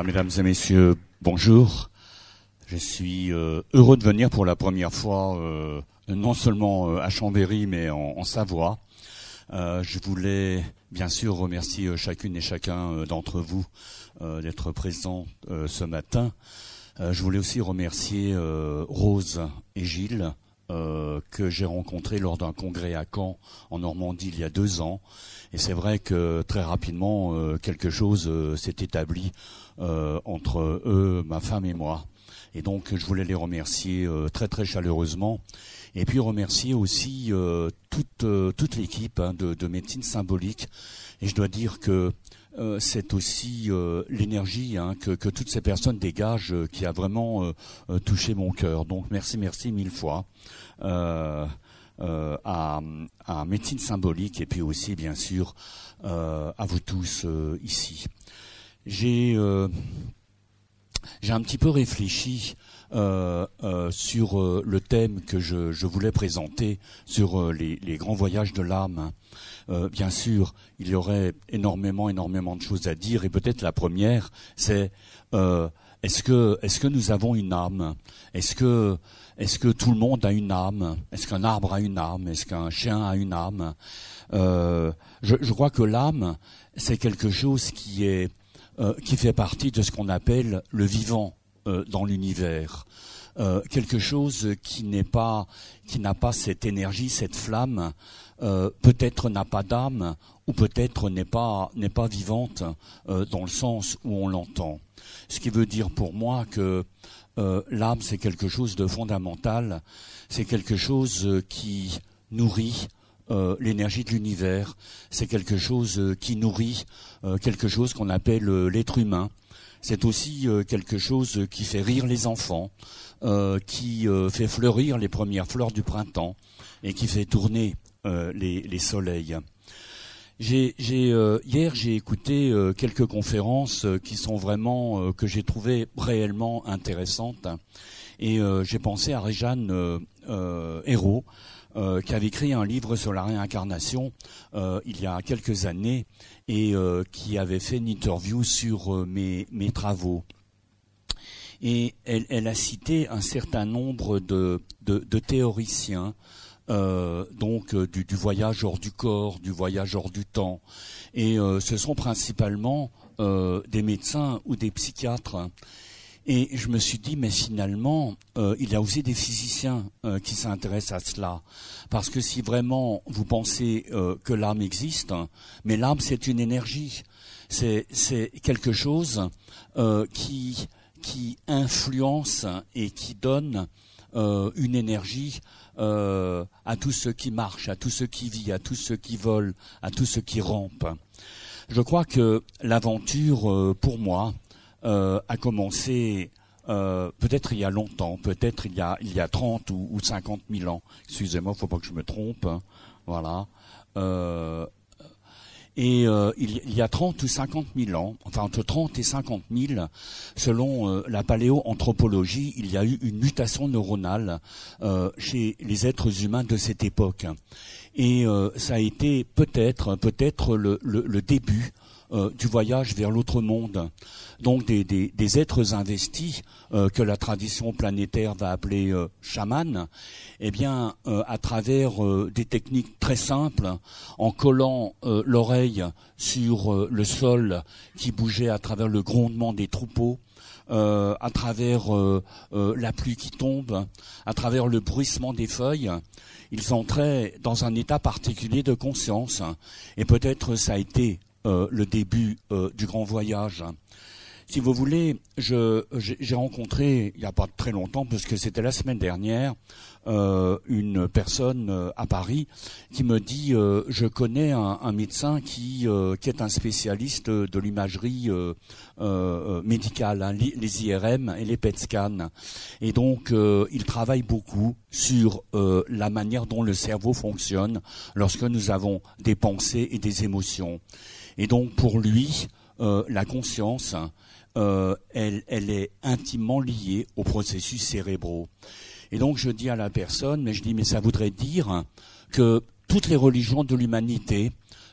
Voilà, mesdames et messieurs, bonjour. Je suis heureux de venir pour la première fois, non seulement à Chambéry, mais en Savoie. Je voulais bien sûr remercier chacune et chacun d'entre vous d'être présents ce matin. Je voulais aussi remercier Rose et Gilles, que j'ai rencontrés lors d'un congrès à Caen, en Normandie, il y a 2 ans. Et c'est vrai que très rapidement, quelque chose s'est établi entre eux, ma femme et moi. Et donc, je voulais les remercier très très chaleureusement. Et puis remercier aussi toute l'équipe de médecine symbolique. Et je dois dire que c'est aussi l'énergie que toutes ces personnes dégagent qui a vraiment touché mon cœur. Donc merci 1000 fois à médecine symbolique et puis aussi bien sûr à vous tous ici. J'ai un petit peu réfléchi sur le thème que je voulais présenter sur les grands voyages de l'âme. Bien sûr, il y aurait énormément de choses à dire et peut-être la première, c'est est-ce que nous avons une âme ? Est-ce que tout le monde a une âme ? Est-ce qu'un arbre a une âme ? Est-ce qu'un chien a une âme ? Je crois que l'âme, c'est quelque chose qui fait partie de ce qu'on appelle le vivant dans l'univers. Quelque chose qui n'a pas cette énergie, cette flamme, peut-être n'a pas d'âme, ou peut-être n'est pas vivante dans le sens où on l'entend. Ce qui veut dire pour moi que l'âme, c'est quelque chose de fondamental, c'est quelque chose qui nourrit l'énergie de l'univers, c'est quelque chose qui nourrit quelque chose qu'on appelle l'être humain. C'est aussi quelque chose qui fait rire les enfants, qui fait fleurir les premières fleurs du printemps et qui fait tourner les soleils. Hier, j'ai écouté quelques conférences qui sont vraiment que j'ai trouvées réellement intéressantes et j'ai pensé à Réjeanne Hérault, qui avait écrit un livre sur la réincarnation il y a quelques années et qui avait fait une interview sur mes travaux. Et elle a cité un certain nombre de théoriciens, donc du voyage hors du corps, du voyage hors du temps. Et ce sont principalement des médecins ou des psychiatres. Et je me suis dit, mais finalement, il y a aussi des physiciens qui s'intéressent à cela. Parce que si vraiment vous pensez que l'âme existe, mais l'âme c'est une énergie, c'est quelque chose qui influence et qui donne une énergie à tous ceux qui marchent, à tous ceux qui vivent, à tous ceux qui volent, à tous ceux qui rampent. Je crois que l'aventure, pour moi, a commencé peut-être il y a longtemps, peut-être il y a 30 ou 50 000 ans. Excusez-moi, faut pas que je me trompe. Voilà. Et il y a 30 ou 50 000 ans, enfin entre 30 et 50 000, selon la paléoanthropologie, il y a eu une mutation neuronale chez les êtres humains de cette époque. Et ça a été peut-être le début du voyage vers l'autre monde. Donc des êtres investis que la tradition planétaire va appeler chamans, eh bien à travers des techniques très simples, en collant l'oreille sur le sol qui bougeait à travers le grondement des troupeaux, à travers la pluie qui tombe, à travers le bruissement des feuilles, ils entraient dans un état particulier de conscience. Et peut-être ça a été le début du grand voyage. Si vous voulez, j'ai rencontré, il n'y a pas très longtemps, parce que c'était la semaine dernière, une personne à Paris qui me dit je connais un médecin qui est un spécialiste de l'imagerie médicale, hein, les IRM et les PET scans. Et donc, il travaille beaucoup sur la manière dont le cerveau fonctionne lorsque nous avons des pensées et des émotions. Et donc, pour lui, la conscience, elle est intimement liée aux processus cérébraux. Et donc je dis à la personne, mais ça voudrait dire que toutes les religions de l'humanité,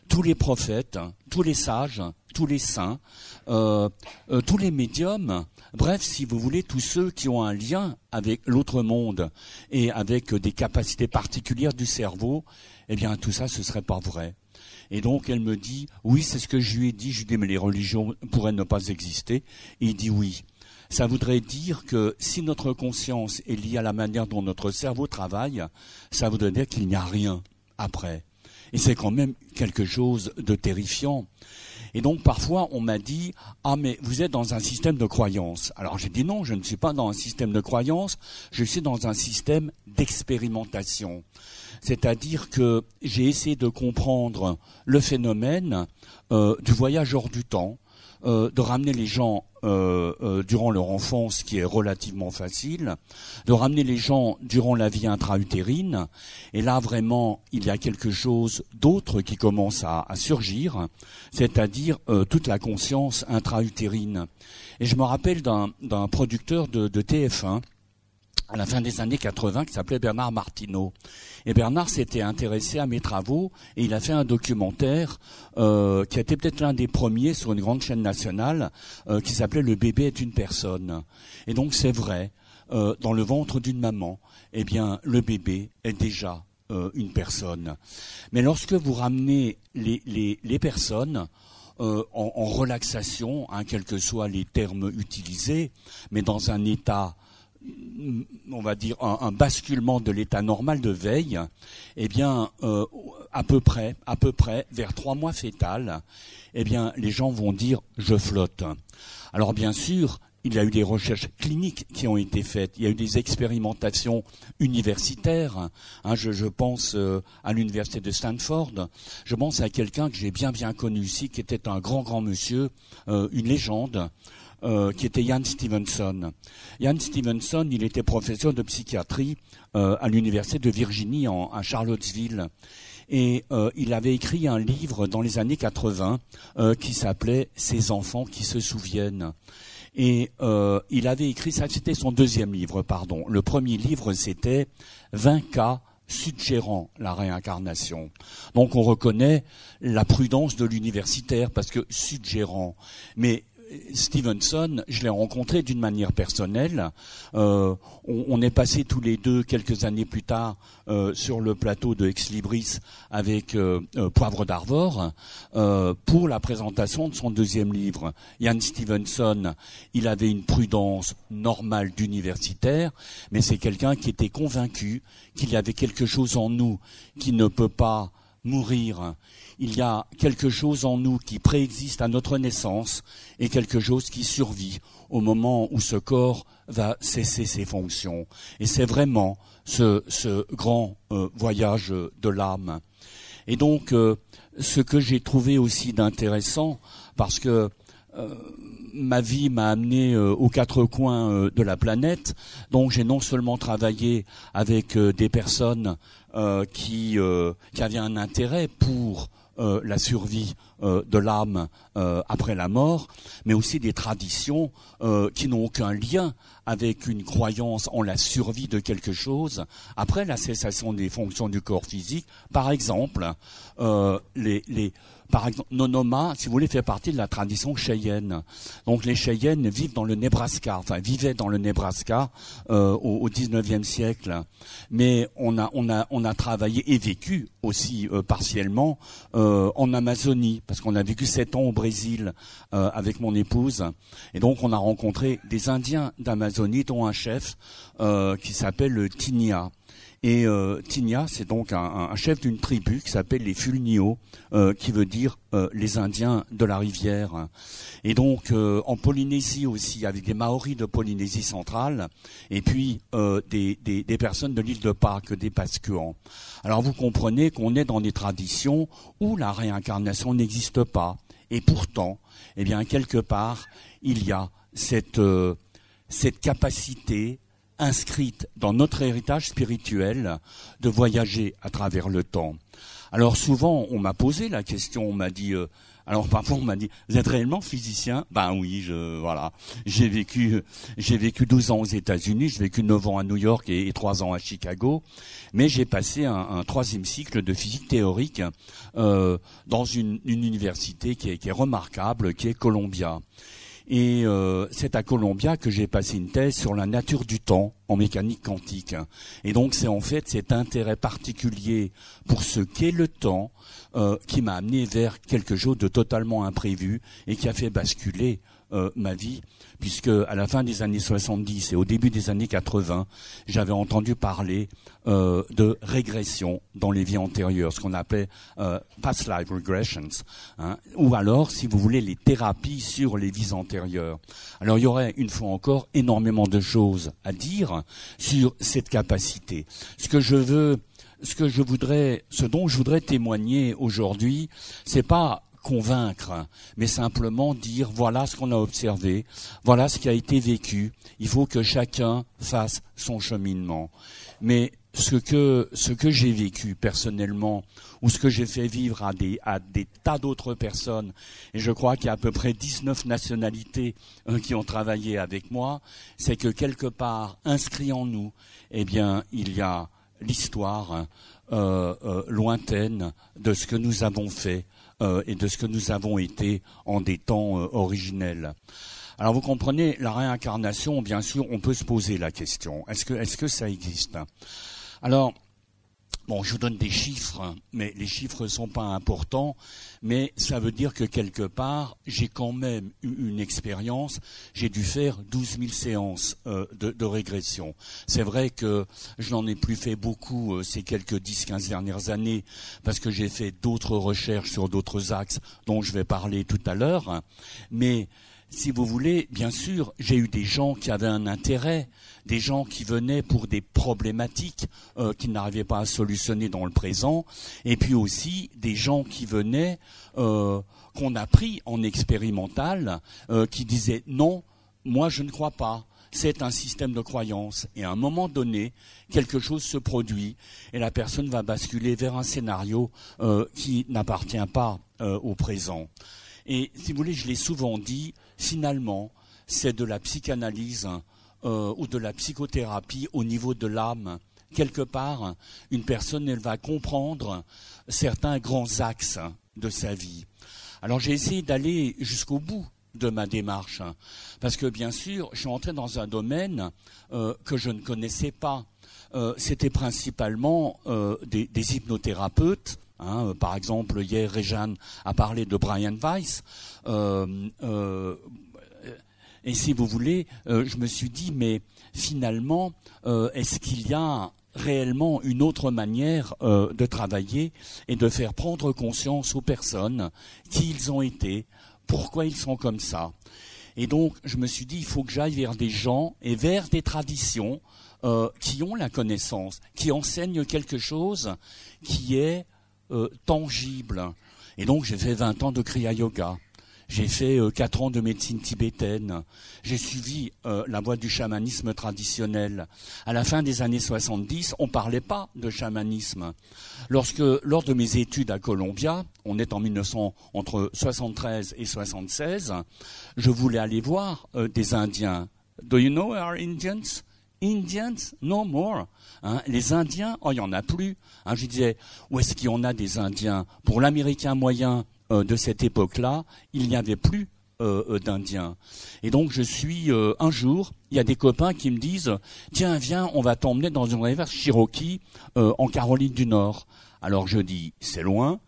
tous les prophètes, tous les sages, tous les saints, tous les médiums, bref, si vous voulez, tous ceux qui ont un lien avec l'autre monde et avec des capacités particulières du cerveau, eh bien tout ça, ce serait pas vrai. Et donc elle me dit, oui, c'est ce que je lui ai dit. Je lui dis, mais les religions pourraient ne pas exister. Et il dit oui. Ça voudrait dire que si notre conscience est liée à la manière dont notre cerveau travaille, ça voudrait dire qu'il n'y a rien après. Et c'est quand même quelque chose de terrifiant. Et donc parfois on m'a dit, ah mais vous êtes dans un système de croyance. Alors j'ai dit non, je ne suis pas dans un système de croyance, je suis dans un système d'expérimentation. C'est-à-dire que j'ai essayé de comprendre le phénomène du voyage hors du temps, de ramener les gens durant leur enfance, qui est relativement facile, de ramener les gens durant la vie intra-utérine. Et là, vraiment, il y a quelque chose d'autre qui commence à surgir, c'est-à-dire toute la conscience intra-utérine. Et je me rappelle d'un producteur de TF1, à la fin des années 80, qui s'appelait Bernard Martineau. Et Bernard s'était intéressé à mes travaux et il a fait un documentaire qui a été peut-être l'un des premiers sur une grande chaîne nationale qui s'appelait « Le bébé est une personne ». Et donc c'est vrai, dans le ventre d'une maman, eh bien le bébé est déjà une personne. Mais lorsque vous ramenez les personnes en relaxation, quels que soient les termes utilisés, mais dans un état, on va dire un basculement de l'état normal de veille, eh bien à peu près vers 3 mois fœtal, eh bien les gens vont dire je flotte. Alors bien sûr, il y a eu des recherches cliniques qui ont été faites, il y a eu des expérimentations universitaires. Je pense à l'université de Stanford. Je pense à quelqu'un que j'ai bien connu ici, qui était un grand monsieur, une légende. Qui était Ian Stevenson. Ian Stevenson, il était professeur de psychiatrie à l'université de Virginie à Charlottesville. Et il avait écrit un livre dans les années 80 qui s'appelait « Ces enfants qui se souviennent ». Et il avait écrit, ça c'était son deuxième livre, pardon. Le premier livre, c'était « 20 cas suggérant la réincarnation ». Donc on reconnaît la prudence de l'universitaire, parce que suggérant. Mais Stevenson, je l'ai rencontré d'une manière personnelle. On est passé tous les deux quelques années plus tard sur le plateau de Ex Libris avec Poivre d'Arvor pour la présentation de son deuxième livre. Ian Stevenson, il avait une prudence normale d'universitaire, mais c'est quelqu'un qui était convaincu qu'il y avait quelque chose en nous qui ne peut pas mourir. Il y a quelque chose en nous qui préexiste à notre naissance et quelque chose qui survit au moment où ce corps va cesser ses fonctions. Et c'est vraiment ce grand voyage de l'âme. Et donc, ce que j'ai trouvé aussi d'intéressant, parce que ma vie m'a amené aux 4 coins de la planète, donc j'ai non seulement travaillé avec des personnes qui avaient un intérêt pour la survie de l'âme après la mort, mais aussi des traditions qui n'ont aucun lien avec une croyance en la survie de quelque chose après la cessation des fonctions du corps physique. Par exemple, Nonoma, si vous voulez, fait partie de la tradition Cheyenne. Donc les Cheyennes vivent dans le Nebraska, vivaient dans le Nebraska au 19e siècle. Mais on a travaillé et vécu aussi partiellement en Amazonie, parce qu'on a vécu 7 ans au Brésil avec mon épouse. Et donc on a rencontré des Indiens d'Amazonie, dont un chef qui s'appelle Tinia. Et Tinia, c'est donc un chef d'une tribu qui s'appelle les Fulnio, qui veut dire les Indiens de la rivière. Et donc en Polynésie aussi, avec des Maoris de Polynésie centrale, et puis des personnes de l'île de Pâques, des Pascuans. Alors vous comprenez qu'on est dans des traditions où la réincarnation n'existe pas. Et pourtant, eh bien quelque part, il y a cette capacité inscrite dans notre héritage spirituel de voyager à travers le temps. Alors souvent, on m'a posé la question, on m'a dit Alors parfois on m'a dit, vous êtes réellement physicien? Ben oui, voilà. J'ai vécu 12 ans aux États-Unis, j'ai vécu 9 ans à New York et 3 ans à Chicago, mais j'ai passé un 3e cycle de physique théorique dans une université qui est remarquable, qui est Columbia. Et c'est à Columbia que j'ai passé une thèse sur la nature du temps en mécanique quantique. Et donc c'est en fait cet intérêt particulier pour ce qu'est le temps qui m'a amené vers quelque chose de totalement imprévu et qui a fait basculer ma vie, puisque à la fin des années 70 et au début des années 80, j'avais entendu parler de régression dans les vies antérieures, ce qu'on appelait past life regressions, hein, ou alors, si vous voulez, les thérapies sur les vies antérieures. Alors il y aurait, une fois encore, énormément de choses à dire sur cette capacité. Ce dont je voudrais témoigner aujourd'hui, c'est pas convaincre, mais simplement dire voilà ce qu'on a observé, voilà ce qui a été vécu. Il faut que chacun fasse son cheminement. Mais ce que j'ai vécu personnellement, ou ce que j'ai fait vivre à des tas d'autres personnes, et je crois qu'il y a à peu près 19 nationalités qui ont travaillé avec moi, c'est que quelque part, inscrit en nous, eh bien, il y a l'histoire lointaine de ce que nous avons fait et de ce que nous avons été en des temps originels. Alors vous comprenez, la réincarnation, bien sûr, on peut se poser la question. Est-ce que ça existe? Alors, bon, je vous donne des chiffres, mais les chiffres ne sont pas importants, mais ça veut dire que quelque part, j'ai quand même eu une expérience, j'ai dû faire 12 000 séances de régression. C'est vrai que je n'en ai plus fait beaucoup ces quelques 10-15 dernières années, parce que j'ai fait d'autres recherches sur d'autres axes dont je vais parler tout à l'heure, mais si vous voulez, bien sûr, j'ai eu des gens qui avaient un intérêt, des gens qui venaient pour des problématiques qu'ils n'arrivaient pas à solutionner dans le présent, et puis aussi des gens qui venaient, qu'on a pris en expérimental, qui disaient non, moi je ne crois pas. C'est un système de croyance. Et à un moment donné, quelque chose se produit et la personne va basculer vers un scénario qui n'appartient pas au présent. Et si vous voulez, je l'ai souvent dit, finalement, c'est de la psychanalyse ou de la psychothérapie au niveau de l'âme. Quelque part, une personne, elle va comprendre certains grands axes de sa vie. Alors j'ai essayé d'aller jusqu'au bout de ma démarche, parce que bien sûr, je suis entré dans un domaine que je ne connaissais pas. C'était principalement des hypnothérapeutes. Par exemple, hier, Réjeanne a parlé de Brian Weiss. Et si vous voulez, je me suis dit, mais finalement, est-ce qu'il y a réellement une autre manière de travailler et de faire prendre conscience aux personnes qui ils ont été, pourquoi ils sont comme ça? Et donc, je me suis dit, il faut que j'aille vers des gens et vers des traditions qui ont la connaissance, qui enseignent quelque chose qui est tangible. Et donc j'ai fait 20 ans de Kriya Yoga. J'ai fait 4 ans de médecine tibétaine. J'ai suivi la voie du chamanisme traditionnel. À la fin des années 70, on ne parlait pas de chamanisme. Lors de mes études à Columbia, on est entre 73 et 76, je voulais aller voir des Indiens. Do you know our Indians? Indians, no more. Les Indiens, il n'y en a plus. Je disais, où est-ce qu'il y en a des Indiens? Pour l'Américain moyen de cette époque-là, il n'y avait plus d'Indiens. Et donc un jour, il y a des copains qui me disent, tiens, viens, on va t'emmener dans une réserve Cherokee en Caroline du Nord. Alors je dis, c'est loin.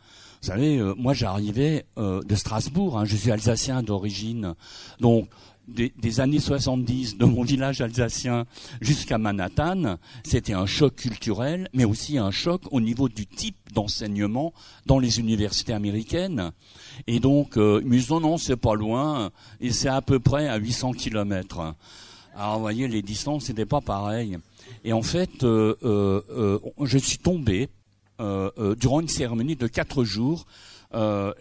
Vous savez, moi j'arrivais de Strasbourg, je suis alsacien d'origine. Donc, des années 70, de mon village alsacien jusqu'à Manhattan, c'était un choc culturel, mais aussi un choc au niveau du type d'enseignement dans les universités américaines. Et donc, ils me disent, non, c'est pas loin, et c'est à peu près à 800 kilomètres. Alors, vous voyez, les distances n'étaient pas pareilles. Et en fait, je suis tombé durant une cérémonie de 4 jours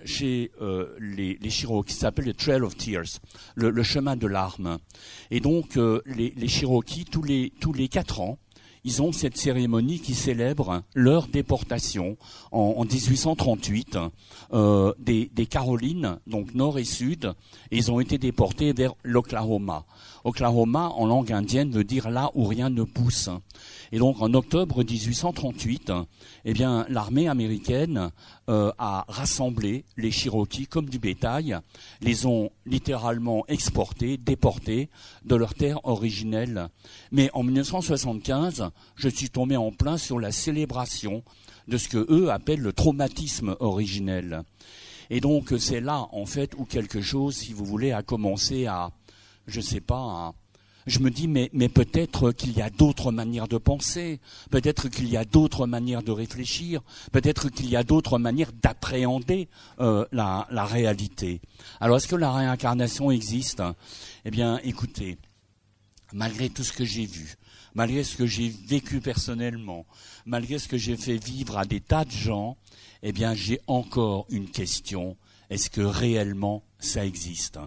chez les Cherokees, qui s'appelle le Trail of Tears, le chemin de larmes. Et donc les Cherokees, tous les 4 ans, ils ont cette cérémonie qui célèbre leur déportation en 1838 des Carolines, donc nord et sud, et ils ont été déportés vers l'Oklahoma. Oklahoma, en langue indienne, veut dire là où rien ne pousse. Et donc, en octobre 1838, eh bien, l'armée américaine a rassemblé les Cherokees comme du bétail, les ont littéralement exportés, déportés de leur terre originelle. Mais en 1975, je suis tombé en plein sur la célébration de ce que eux appellent le traumatisme originel. Et donc, c'est là, en fait, où quelque chose, si vous voulez, a commencé à, je sais pas, je me dis, mais peut-être qu'il y a d'autres manières de penser, peut-être qu'il y a d'autres manières de réfléchir, peut-être qu'il y a d'autres manières d'appréhender la réalité. Alors, est-ce que la réincarnation existe? Eh bien, écoutez, malgré tout ce que j'ai vu, malgré ce que j'ai vécu personnellement, malgré ce que j'ai fait vivre à des tas de gens, eh bien, j'ai encore une question. Est-ce que réellement ça existe?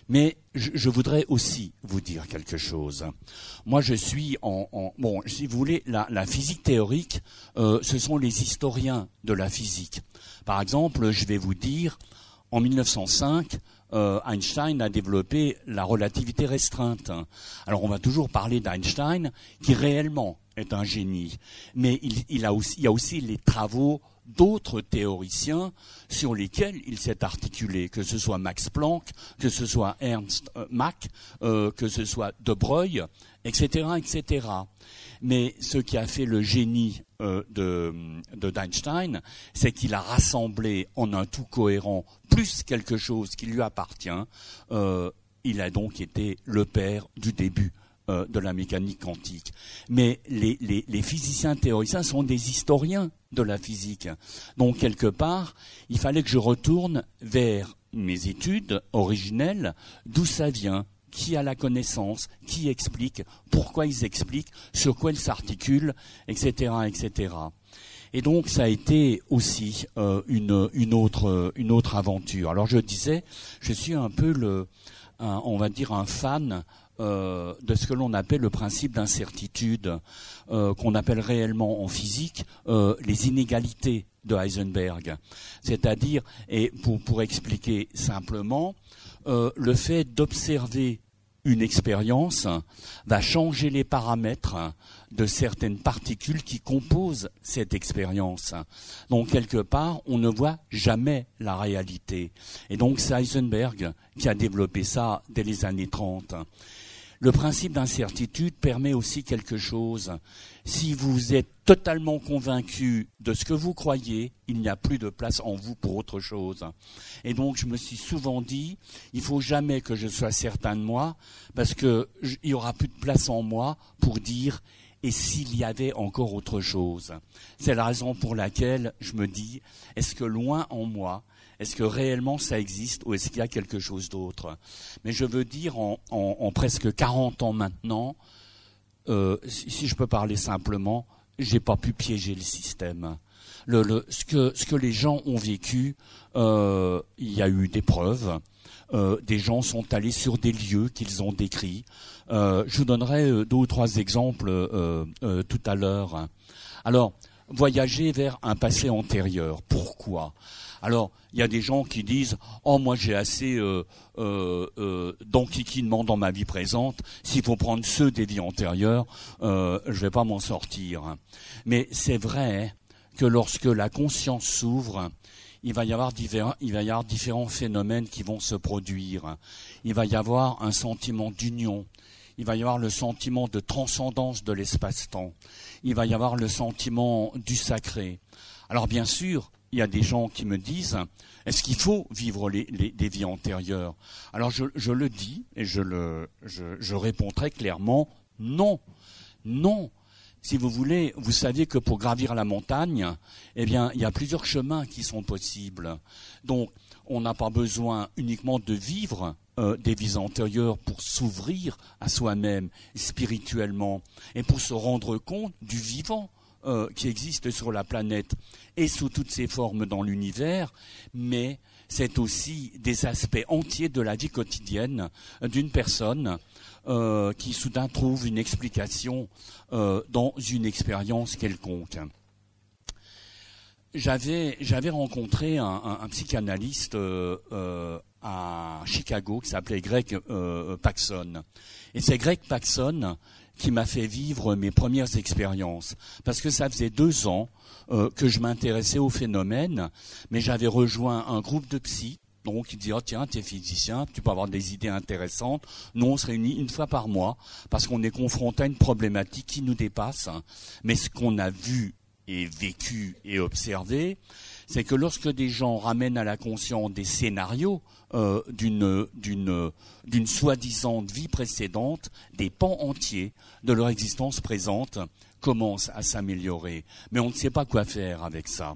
Mais je voudrais aussi vous dire quelque chose. Moi, je suis bon, si vous voulez, la physique théorique, ce sont les historiens de la physique. Par exemple, je vais vous dire, en 1905, Einstein a développé la relativité restreinte. Alors, on va toujours parler d'Einstein, qui réellement est un génie. Mais il y a aussi les travaux d'autres théoriciens sur lesquels il s'est articulé, que ce soit Max Planck, que ce soit Ernst Mach, que ce soit De Broglie, etc., etc. Mais ce qui a fait le génie d'Einstein, c'est qu'il a rassemblé en un tout cohérent plus quelque chose qui lui appartient. Il a donc été le père du début de la mécanique quantique. Mais les physiciens théoriciens sont des historiens de la physique. Donc, quelque part, il fallait que je retourne vers mes études originelles, d'où ça vient, qui a la connaissance, qui explique, pourquoi ils expliquent, sur quoi ils s'articulent, etc., etc. Et donc, ça a été aussi une autre aventure. Alors, je disais, je suis un peu on va dire un fan de ce que l'on appelle le principe d'incertitude, qu'on appelle réellement en physique les inégalités de Heisenberg. C'est-à-dire, et pour expliquer simplement, le fait d'observer une expérience va changer les paramètres de certaines particules qui composent cette expérience. Donc, quelque part, on ne voit jamais la réalité. Et donc, c'est Heisenberg qui a développé ça dès les années 30. Le principe d'incertitude permet aussi quelque chose. Si vous êtes totalement convaincu de ce que vous croyez, il n'y a plus de place en vous pour autre chose. Et donc, je me suis souvent dit, il faut jamais que je sois certain de moi, parce que il y aura plus de place en moi pour dire, et s'il y avait encore autre chose. C'est la raison pour laquelle je me dis, est-ce que loin en moi, est-ce que réellement ça existe ou est-ce qu'il y a quelque chose d'autre? Mais je veux dire, en presque 40 ans maintenant, si je peux parler simplement, j'ai pas pu piéger le système. Ce que les gens ont vécu, il y a eu des preuves. Des gens sont allés sur des lieux qu'ils ont décrits. Je vous donnerai 2 ou 3 exemples tout à l'heure. Alors, voyager vers un passé antérieur. Pourquoi? Alors, il y a des gens qui disent « Oh, moi j'ai assez d'enquiquinement dans ma vie présente. S'il faut prendre ceux des vies antérieures, je vais pas m'en sortir. » Mais c'est vrai que lorsque la conscience s'ouvre, il va y avoir différents phénomènes qui vont se produire. Il va y avoir un sentiment d'union. Il va y avoir le sentiment de transcendance de l'espace-temps. Il va y avoir le sentiment du sacré. Alors bien sûr, il y a des gens qui me disent, est-ce qu'il faut vivre des vies antérieures? Alors je le dis et je réponds très clairement, non, non. Si vous voulez, vous saviez que pour gravir la montagne, eh bien, il y a plusieurs chemins qui sont possibles. Donc, on n'a pas besoin uniquement de vivre des vies antérieures pour s'ouvrir à soi-même spirituellement et pour se rendre compte du vivant qui existe sur la planète et sous toutes ses formes dans l'univers, mais c'est aussi des aspects entiers de la vie quotidienne d'une personne qui soudain trouve une explication dans une expérience quelconque. J'avais rencontré un psychanalyste à Chicago qui s'appelait Greg Paxson. Et c'est Greg Paxson qui m'a fait vivre mes premières expériences. Parce que ça faisait 2 ans que je m'intéressais au phénomène, mais j'avais rejoint un groupe de psy. Donc, il dit, oh, tiens, tu es physicien, tu peux avoir des idées intéressantes. Nous, on se réunit une fois par mois parce qu'on est confronté à une problématique qui nous dépasse. Mais ce qu'on a vu et vécu et observé, c'est que lorsque des gens ramènent à la conscience des scénarios d'une soi-disant vie précédente, des pans entiers de leur existence présente commencent à s'améliorer. Mais on ne sait pas quoi faire avec ça.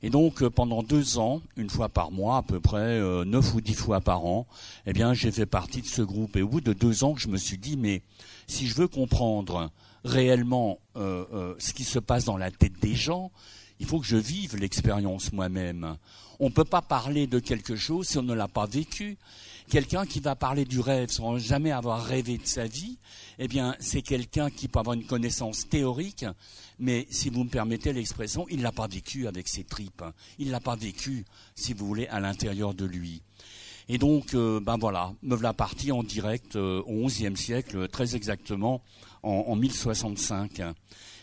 Et donc, pendant 2 ans, une fois par mois, à peu près 9 ou 10 fois par an, eh bien, j'ai fait partie de ce groupe. Et au bout de 2 ans, je me suis dit, mais si je veux comprendre réellement ce qui se passe dans la tête des gens, il faut que je vive l'expérience moi-même. On ne peut pas parler de quelque chose si on ne l'a pas vécu. Quelqu'un qui va parler du rêve sans jamais avoir rêvé de sa vie, eh bien, c'est quelqu'un qui peut avoir une connaissance théorique, mais si vous me permettez l'expression, il ne l'a pas vécu avec ses tripes. Il ne l'a pas vécu, si vous voulez, à l'intérieur de lui. Et donc, ben voilà, me voilà parti en direct au XIe siècle, très exactement en 1065.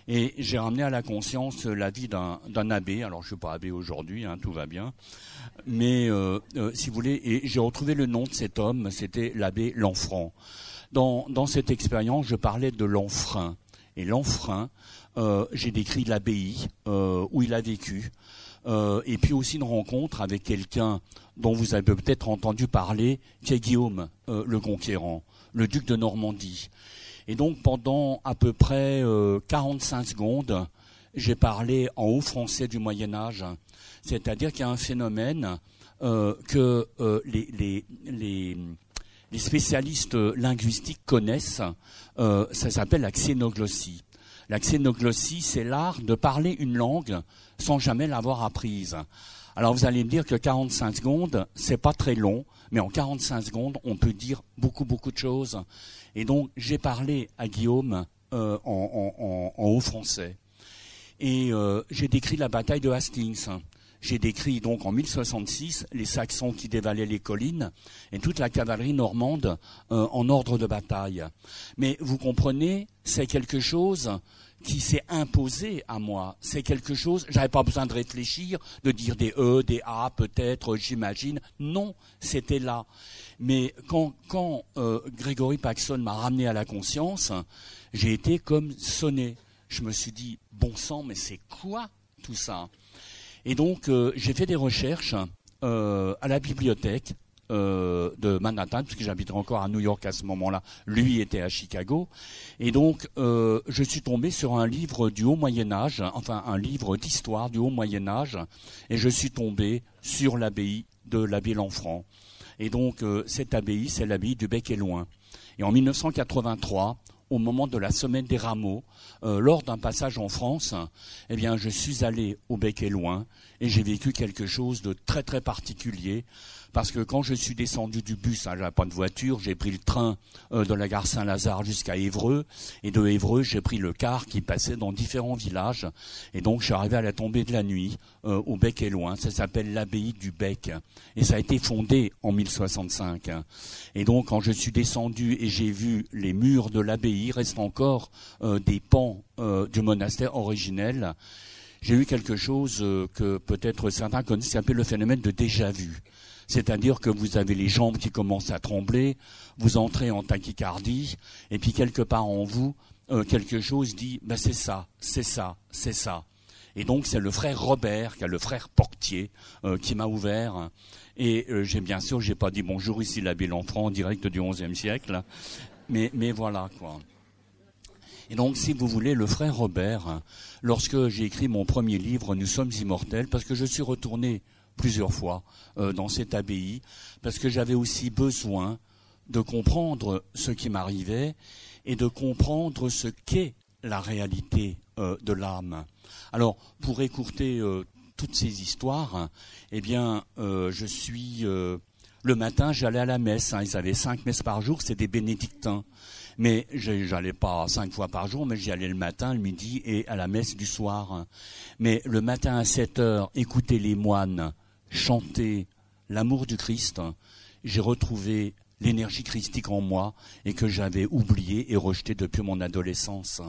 Et j'ai ramené à la conscience la vie d'un abbé. Alors, je ne suis pas abbé aujourd'hui, hein, tout va bien. Mais, si vous voulez, et j'ai retrouvé le nom de cet homme, c'était l'abbé Lanfranc. Dans cette expérience, je parlais de l'enfrein. Et l'enfrein, j'ai décrit l'abbaye où il a vécu. Et puis aussi une rencontre avec quelqu'un dont vous avez peut-être entendu parler, qui est Guillaume le Conquérant, le duc de Normandie. Et donc pendant à peu près 45 secondes, j'ai parlé en haut français du Moyen-Âge, c'est-à-dire qu'il y a un phénomène que les spécialistes linguistiques connaissent, ça s'appelle la xénoglossie. La xénoglossie, c'est l'art de parler une langue sans jamais l'avoir apprise. Alors vous allez me dire que 45 secondes, c'est pas très long, mais en 45 secondes, on peut dire beaucoup de choses. Et donc, j'ai parlé à Guillaume en haut français. Et j'ai décrit la bataille de Hastings. J'ai décrit donc en 1066 les Saxons qui dévalaient les collines et toute la cavalerie normande en ordre de bataille. Mais vous comprenez, c'est quelque chose qui s'est imposé à moi. C'est quelque chose, j'avais pas besoin de réfléchir, de dire des E, des A, peut-être, j'imagine. Non, c'était là. Mais quand Grégory Paxson m'a ramené à la conscience, j'ai été comme sonné. Je me suis dit, bon sang, mais c'est quoi tout ça? Et donc, j'ai fait des recherches à la bibliothèque de Manhattan, puisque j'habitais encore à New York à ce moment-là. Lui était à Chicago. Et donc, je suis tombé sur un livre du Haut Moyen-Âge, enfin un livre d'histoire du Haut Moyen-Âge, et je suis tombé sur l'abbaye de l'abbé Lanfranc. Et donc, cette abbaye, c'est l'abbaye du Bec-et-Loing. Et en 1983, au moment de la semaine des rameaux, lors d'un passage en France, eh bien, je suis allé au Bec-et-Loing et j'ai vécu quelque chose de très très particulier. Parce que quand je suis descendu du bus, hein, j'avais pas de voiture, j'ai pris le train de la gare Saint-Lazare jusqu'à Évreux. Et de Évreux, j'ai pris le car qui passait dans différents villages. Et donc, je suis arrivé à la tombée de la nuit au Bec-et-Loing. Ça s'appelle l'abbaye du Bec. Et ça a été fondé en 1065. Et donc, quand je suis descendu et j'ai vu les murs de l'abbaye, il reste encore des pans du monastère originel. J'ai eu quelque chose que peut-être certains connaissent, qui s'appelle le phénomène de déjà-vu. C'est-à-dire que vous avez les jambes qui commencent à trembler, vous entrez en tachycardie, et puis quelque part en vous, quelque chose dit ben c'est ça, c'est ça, c'est ça. Et donc c'est le frère Robert, qui est le frère portier, qui m'a ouvert. Et bien sûr, j'ai pas dit bonjour ici l'abbé Lanfranc en direct du XIe siècle, mais voilà quoi. Et donc, si vous voulez, le frère Robert, lorsque j'ai écrit mon premier livre, Nous sommes immortels, parce que je suis retourné plusieurs fois dans cette abbaye, parce que j'avais aussi besoin de comprendre ce qui m'arrivait et de comprendre ce qu'est la réalité de l'âme. Alors, pour écourter toutes ces histoires, eh bien, je suis Le matin, j'allais à la messe. Ils avaient 5 messes par jour, c'est des bénédictins. Mais j'allais pas 5 fois par jour, mais j'y allais le matin, le midi et à la messe du soir. Mais le matin à 7h, écouter les moines chanter l'amour du Christ, j'ai retrouvé l'énergie christique en moi et que j'avais oublié et rejeté depuis mon adolescence.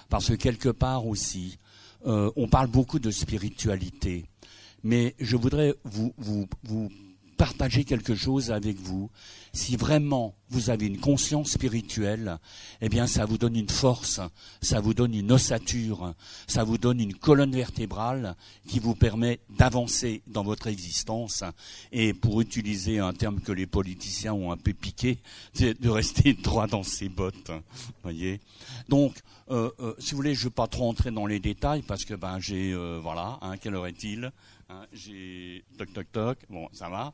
Parce que quelque part aussi, on parle beaucoup de spiritualité, mais je voudrais vous partager quelque chose avec vous. Si vraiment vous avez une conscience spirituelle, eh bien ça vous donne une force, ça vous donne une ossature, ça vous donne une colonne vertébrale qui vous permet d'avancer dans votre existence. Et pour utiliser un terme que les politiciens ont un peu piqué, c'est de rester droit dans ses bottes. Voyez. Donc, si vous voulez, je ne vais pas trop entrer dans les détails parce que j'ai voilà, quelle heure est-il? J'ai toc, bon, ça va.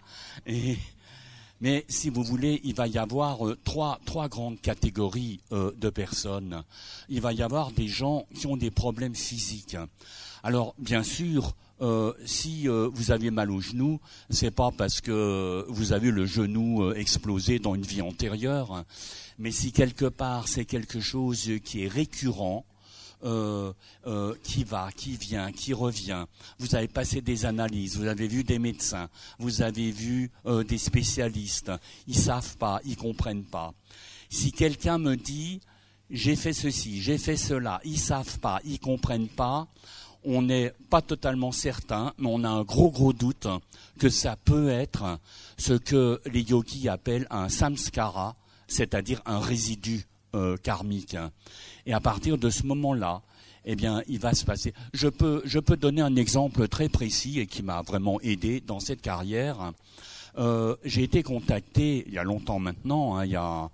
Mais si vous voulez, il va y avoir trois grandes catégories de personnes. Il va y avoir des gens qui ont des problèmes physiques. Alors, bien sûr, si vous avez mal au genou, c'est pas parce que vous avez le genou explosé dans une vie antérieure, mais si quelque part c'est quelque chose qui est récurrent, qui va, qui vient, qui revient. Vous avez passé des analyses, vous avez vu des médecins, vous avez vu des spécialistes. Ils savent pas, ils comprennent pas. Si quelqu'un me dit j'ai fait ceci, j'ai fait cela, ils savent pas, ils comprennent pas, on n'est pas totalement certain, mais on a un gros doute que ça peut être ce que les yogis appellent un samskara, c'est-à-dire un résidu karmique. Et à partir de ce moment-là, eh bien, il va se passer. Je peux donner un exemple très précis et qui m'a vraiment aidé dans cette carrière. J'ai été contacté il y a longtemps maintenant, il y a,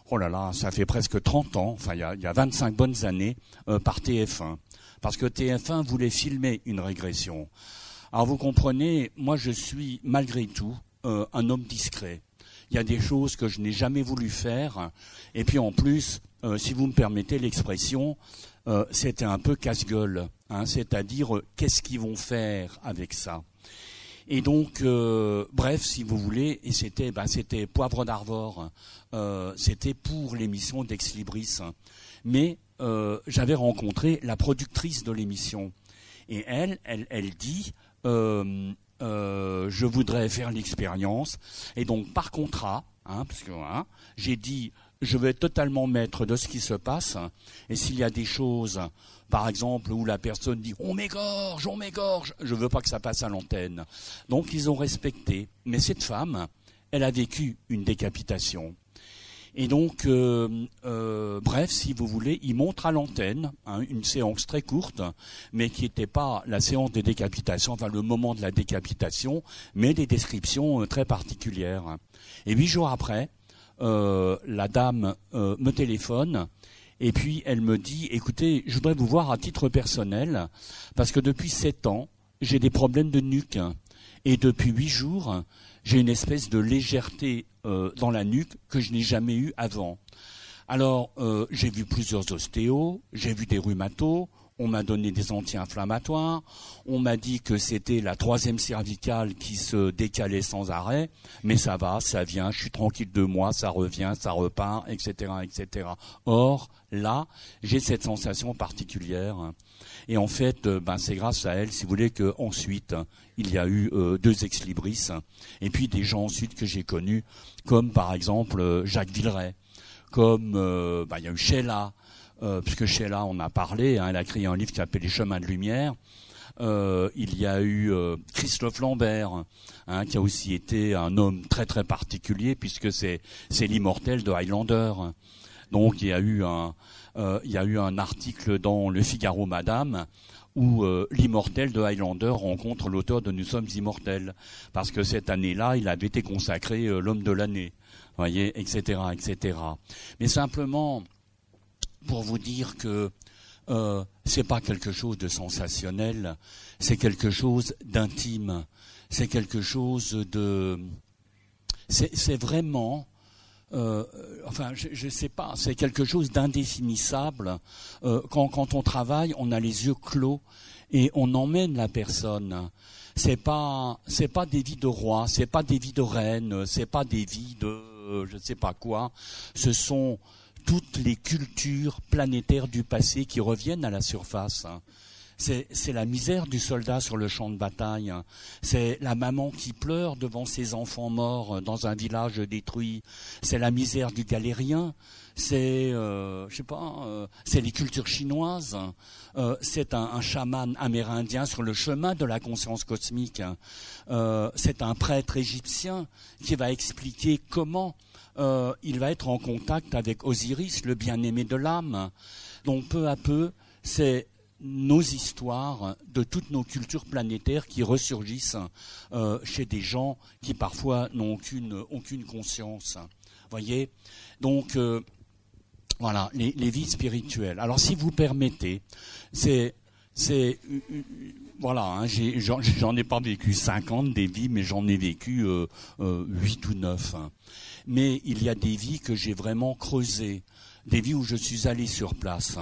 oh là là, ça fait presque 30 ans, enfin il y a 25 bonnes années, par TF1. Parce que TF1 voulait filmer une régression. Alors vous comprenez, moi je suis malgré tout un homme discret. Il y a des choses que je n'ai jamais voulu faire. Et puis en plus, si vous me permettez l'expression, c'était un peu casse-gueule. C'est-à-dire, qu'est-ce qu'ils vont faire avec ça? Et donc, bref, si vous voulez, et c'était Poivre d'Arvor. C'était pour l'émission d'Ex Libris. Mais j'avais rencontré la productrice de l'émission. Et elle dit... je voudrais faire l'expérience et donc par contrat, parce que j'ai dit je vais être totalement maître de ce qui se passe et s'il y a des choses, par exemple où la personne dit on m'égorge, je veux pas que ça passe à l'antenne. Donc ils ont respecté. Mais cette femme, elle a vécu une décapitation. Et donc, bref, si vous voulez, il montre à l'antenne une séance très courte, mais qui n'était pas la séance des décapitations, enfin le moment de la décapitation, mais des descriptions très particulières. Et 8 jours après, la dame me téléphone, et puis elle me dit, écoutez, je voudrais vous voir à titre personnel, parce que depuis 7 ans, j'ai des problèmes de nuque. Et depuis 8 jours, j'ai une espèce de légèreté dans la nuque que je n'ai jamais eue avant. Alors, j'ai vu plusieurs ostéos, j'ai vu des rhumatos, on m'a donné des anti-inflammatoires, on m'a dit que c'était la 3e cervicale qui se décalait sans arrêt, mais ça va, ça vient, je suis tranquille 2 mois, ça revient, ça repart, etc., etc. Or, là, j'ai cette sensation particulière. Et en fait, c'est grâce à elle, si vous voulez, qu'ensuite, il y a eu 2 Ex Libris, et puis des gens ensuite que j'ai connus, comme par exemple Jacques Villeray, comme il y a eu Sheila, puisque Sheila, on a parlé, elle a écrit un livre qui s'appelle Les Chemins de Lumière. Il y a eu Christophe Lambert, qui a aussi été un homme très très particulier, puisque c'est l'immortel de Highlander. Donc il y a eu un article dans Le Figaro Madame où l'immortel de Highlander rencontre l'auteur de Nous sommes immortels, parce que cette année-là, il avait été consacré l'homme de l'année, voyez, etc., etc. Mais simplement pour vous dire que c'est pas quelque chose de sensationnel, c'est quelque chose d'intime, c'est quelque chose de, c'est vraiment enfin, je sais pas, c'est quelque chose d'indéfinissable. Quand on travaille, on a les yeux clos et on emmène la personne. C'est pas des vies de rois, c'est pas des vies de reines, c'est pas des vies de je ne sais pas quoi. Ce sont toutes les cultures planétaires du passé qui reviennent à la surface. C'est la misère du soldat sur le champ de bataille. C'est la maman qui pleure devant ses enfants morts dans un village détruit. C'est la misère du galérien. C'est, je sais pas, c'est les cultures chinoises. C'est un chaman amérindien sur le chemin de la conscience cosmique. C'est un prêtre égyptien qui va expliquer comment il va être en contact avec Osiris, le bien-aimé de l'âme. Donc peu à peu, c'est nos histoires de toutes nos cultures planétaires qui ressurgissent chez des gens qui parfois n'ont aucune conscience. Voyez, donc voilà, les vies spirituelles. Alors si vous permettez, voilà, hein, j'en ai pas vécu 50 des vies, mais j'en ai vécu 8 ou 9. Hein. Mais il y a des vies que j'ai vraiment creusées, des vies où je suis allé sur place.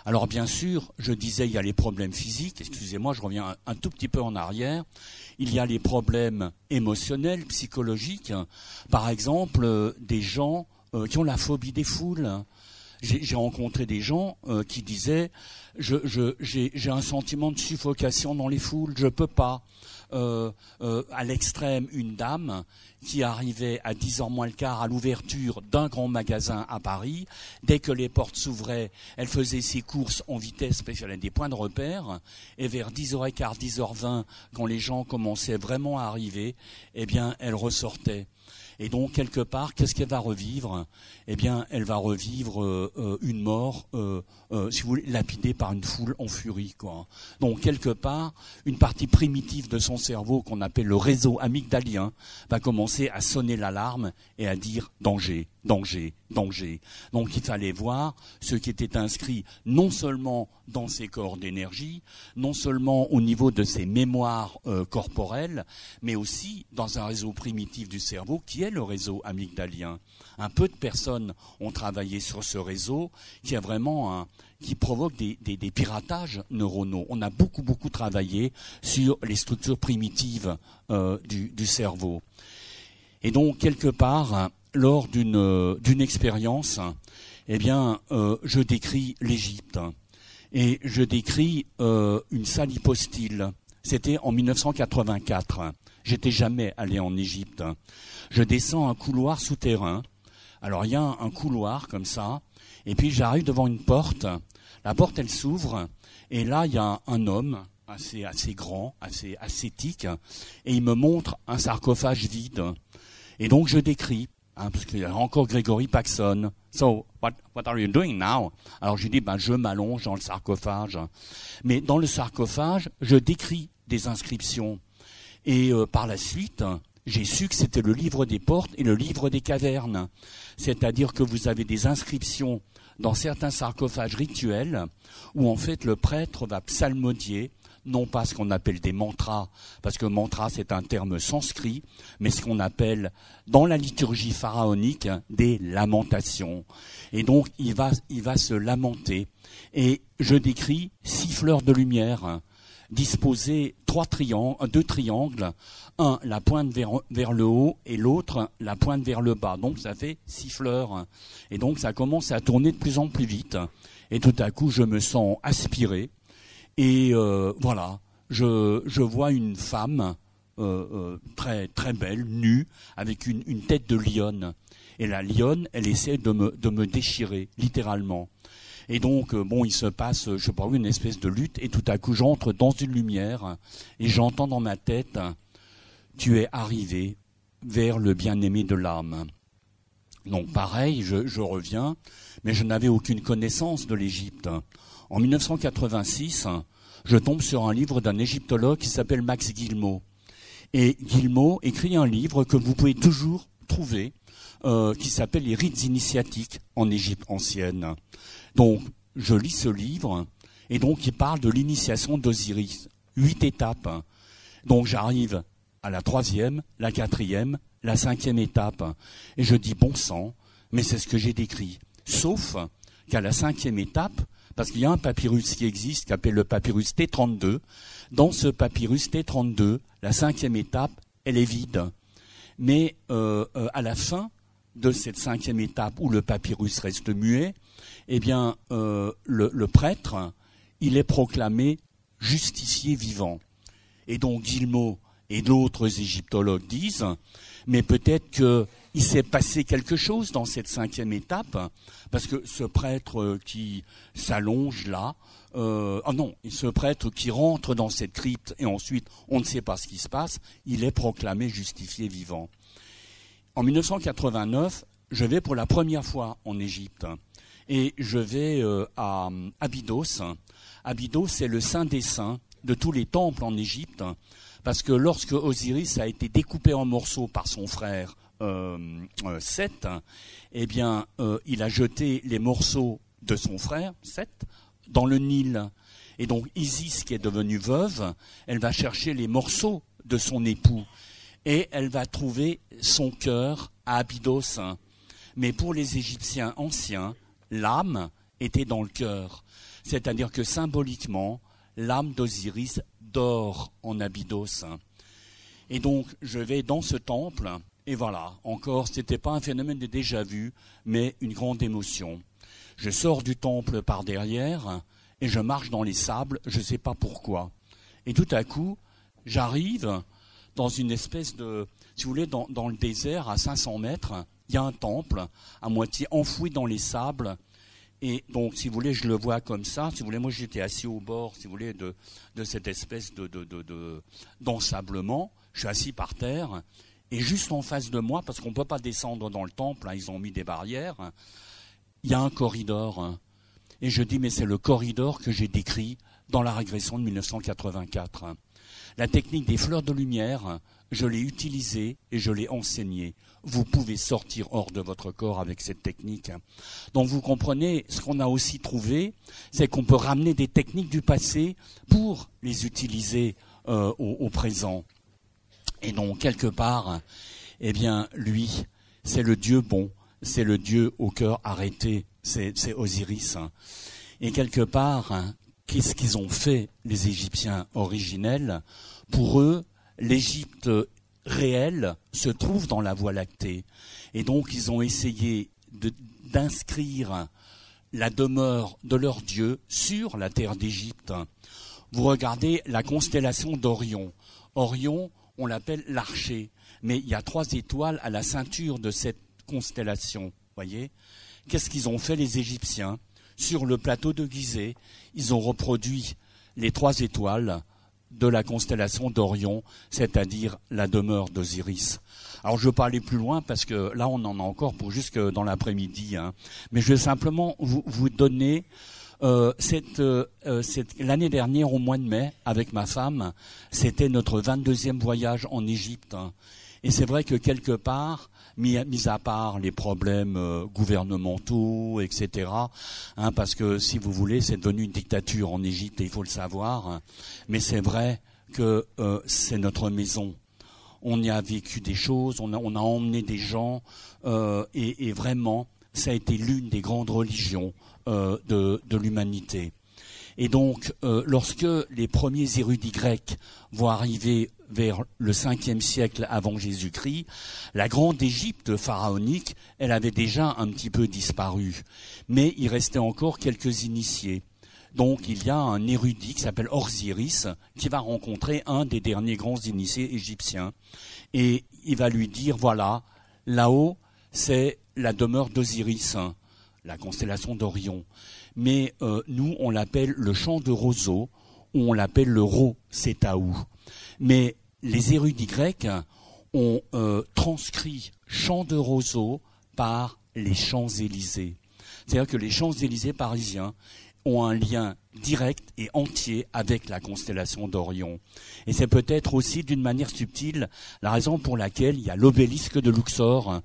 Alors bien sûr, je disais, il y a les problèmes physiques, excusez-moi, je reviens un tout petit peu en arrière. Il y a les problèmes émotionnels, psychologiques. Par exemple, des gens qui ont la phobie des foules. J'ai rencontré des gens qui disaient j'ai un sentiment de suffocation dans les foules, je peux pas. À l'extrême, une dame qui arrivait à 10h moins le quart à l'ouverture d'un grand magasin à Paris. Dès que les portes s'ouvraient, elle faisait ses courses en vitesse parce qu'elle avait des points de repère. Et vers 10h15, 10h20, quand les gens commençaient vraiment à arriver, eh bien, elle ressortait. Et donc, quelque part, qu'est-ce qu'elle va revivre? Eh bien, elle va revivre une mort, si vous voulez, lapidée par une foule en furie, quoi. Donc, quelque part, une partie primitive de son cerveau, qu'on appelle le réseau amygdalien, va commencer à sonner l'alarme et à dire « danger, danger, danger ». Donc, il fallait voir ce qui était inscrit non seulement dans ses corps d'énergie, non seulement au niveau de ses mémoires corporelles, mais aussi dans un réseau primitif du cerveau qui est le réseau amygdalien. Un peu de personnes ont travaillé sur ce réseau qui a vraiment qui provoque des piratages neuronaux. On a beaucoup travaillé sur les structures primitives du cerveau. Et donc, quelque part, lors d'une expérience, eh bien, je décris l'Égypte. Et je décris une salle hypostyle. C'était en 1984. J'étais jamais allé en Égypte. Je descends un couloir souterrain. Alors il y a un couloir comme ça, et puis j'arrive devant une porte. La porte, elle s'ouvre, et là il y a un homme assez grand, assez ascétique, et il me montre un sarcophage vide. Et donc je décris, parce qu'il y a encore Gregory Paxson. So, what are you doing now? Alors j'ai dit, je m'allonge dans le sarcophage. Mais dans le sarcophage, je décris des inscriptions. Et par la suite, j'ai su que c'était le livre des portes et le livre des cavernes. C'est-à-dire que vous avez des inscriptions dans certains sarcophages rituels où en fait le prêtre va psalmodier, non pas ce qu'on appelle des mantras, parce que mantra c'est un terme sanskrit, mais ce qu'on appelle dans la liturgie pharaonique des lamentations. Et donc il va se lamenter. Et je décris 6 fleurs de lumière disposées 2 triangles, un la pointe vers le haut et l'autre la pointe vers le bas. Donc ça fait 6 fleurs. Et donc ça commence à tourner de plus en plus vite. Et tout à coup je me sens aspiré. Et voilà, je vois une femme très très belle, nue, avec une tête de lionne. Et la lionne, elle essaie de me déchirer, littéralement. Et donc, il se passe, je sais pas, une espèce de lutte, et tout à coup, j'entre dans une lumière, et j'entends dans ma tête, « Tu es arrivé vers le bien-aimé de l'âme ». Donc pareil, je reviens, mais je n'avais aucune connaissance de l'Égypte. En 1986, je tombe sur un livre d'un égyptologue qui s'appelle Max Guillemot. Et Guillemot écrit un livre que vous pouvez toujours trouver, qui s'appelle Les rites initiatiques en Égypte ancienne. Donc, je lis ce livre, et donc il parle de l'initiation d'Osiris. 8 étapes. Donc j'arrive à la 3e, la 4e, la 5e étape. Et je dis, bon sang, mais c'est ce que j'ai décrit. Sauf qu'à la 5e étape, parce qu'il y a un papyrus qui existe, qui s'appelle le papyrus T32. Dans ce papyrus T32, la 5e étape, elle est vide. Mais à la fin de cette 5e étape, où le papyrus reste muet, eh bien, le prêtre, il est proclamé justicier vivant. Et donc Guillemot et d'autres égyptologues disent, mais peut-être qu'il s'est passé quelque chose dans cette 5e étape, parce que ce prêtre qui s'allonge là, ce prêtre qui rentre dans cette crypte et ensuite on ne sait pas ce qui se passe, il est proclamé justifié vivant. En 1989, je vais pour la première fois en Égypte et je vais à Abydos. Abydos, c'est le saint des saints de tous les temples en Égypte, parce que lorsque Osiris a été découpé en morceaux par son frère Seth, eh bien, il a jeté les morceaux de son frère Seth dans le Nil. Et donc Isis, qui est devenue veuve, elle va chercher les morceaux de son époux et elle va trouver son cœur à Abydos. Mais pour les Égyptiens anciens, l'âme était dans le cœur. C'est-à-dire que symboliquement, l'âme d'Osiris dort en Abydos. Et donc, je vais dans ce temple, et voilà, encore, ce n'était pas un phénomène de déjà-vu, mais une grande émotion. Je sors du temple par derrière, et je marche dans les sables, je ne sais pas pourquoi. Et tout à coup, j'arrive dans une espèce de, si vous voulez, dans le désert, à 500 mètres, il y a un temple, à moitié enfoui dans les sables. Et donc, si vous voulez, je le vois comme ça. Si vous voulez, moi, j'étais assis au bord, si vous voulez, de cette espèce d'ensablement. Je suis assis par terre. Et juste en face de moi, parce qu'on ne peut pas descendre dans le temple, hein, ils ont mis des barrières, il y a un corridor. Et je dis, mais c'est le corridor que j'ai décrit dans la régression de 1984. La technique des fleurs de lumière, je l'ai utilisée et je l'ai enseignée. Vous pouvez sortir hors de votre corps avec cette technique. Donc vous comprenez, ce qu'on a aussi trouvé, c'est qu'on peut ramener des techniques du passé pour les utiliser au présent. Et donc quelque part, eh bien lui, c'est le Dieu bon, c'est le Dieu au cœur arrêté, c'est Osiris. Et quelque part, qu'est-ce qu'ils ont fait, les Égyptiens originels? Pour eux, l'Égypte réelle se trouve dans la Voie lactée. Et donc, ils ont essayé d'inscrire la demeure de leur Dieu sur la terre d'Égypte. Vous regardez la constellation d'Orion. Orion, on l'appelle l'archer. Mais il y a 3 étoiles à la ceinture de cette constellation. Voyez ? Qu'est-ce qu'ils ont fait, les Égyptiens? Sur le plateau de Gizeh, ils ont reproduit les 3 étoiles de la constellation d'Orion, c'est-à-dire la demeure d'Osiris. Alors je ne veux pas aller plus loin parce que là on en a encore pour jusque dans l'après-midi, hein. Mais je vais simplement vous donner l'année dernière au mois de mai avec ma femme, c'était notre 22e voyage en Égypte, hein. Et c'est vrai que quelque part, mis à part les problèmes gouvernementaux, etc., hein, parce que si vous voulez, c'est devenu une dictature en Égypte, et il faut le savoir, hein, mais c'est vrai que c'est notre maison. On y a vécu des choses, on a emmené des gens, et vraiment, ça a été l'une des grandes religions de l'humanité. Et donc, lorsque les premiers érudits grecs vont arriver vers le 5e siècle avant Jésus-Christ, la grande Égypte pharaonique, elle avait déjà un petit peu disparu. Mais il restait encore quelques initiés. Donc il y a un érudit qui s'appelle Osiris qui va rencontrer un des derniers grands initiés égyptiens. Et il va lui dire, voilà, là-haut, c'est la demeure d'Osiris, la constellation d'Orion. Mais nous, on l'appelle le champ de roseaux, ou on l'appelle le Ro Sétaou. Mais les érudits grecs ont transcrit champ de roseaux par les Champs-Élysées. C'est-à-dire que les Champs-Élysées parisiens ont un lien direct et entier avec la constellation d'Orion. Et c'est peut-être aussi d'une manière subtile la raison pour laquelle il y a l'obélisque de Luxor,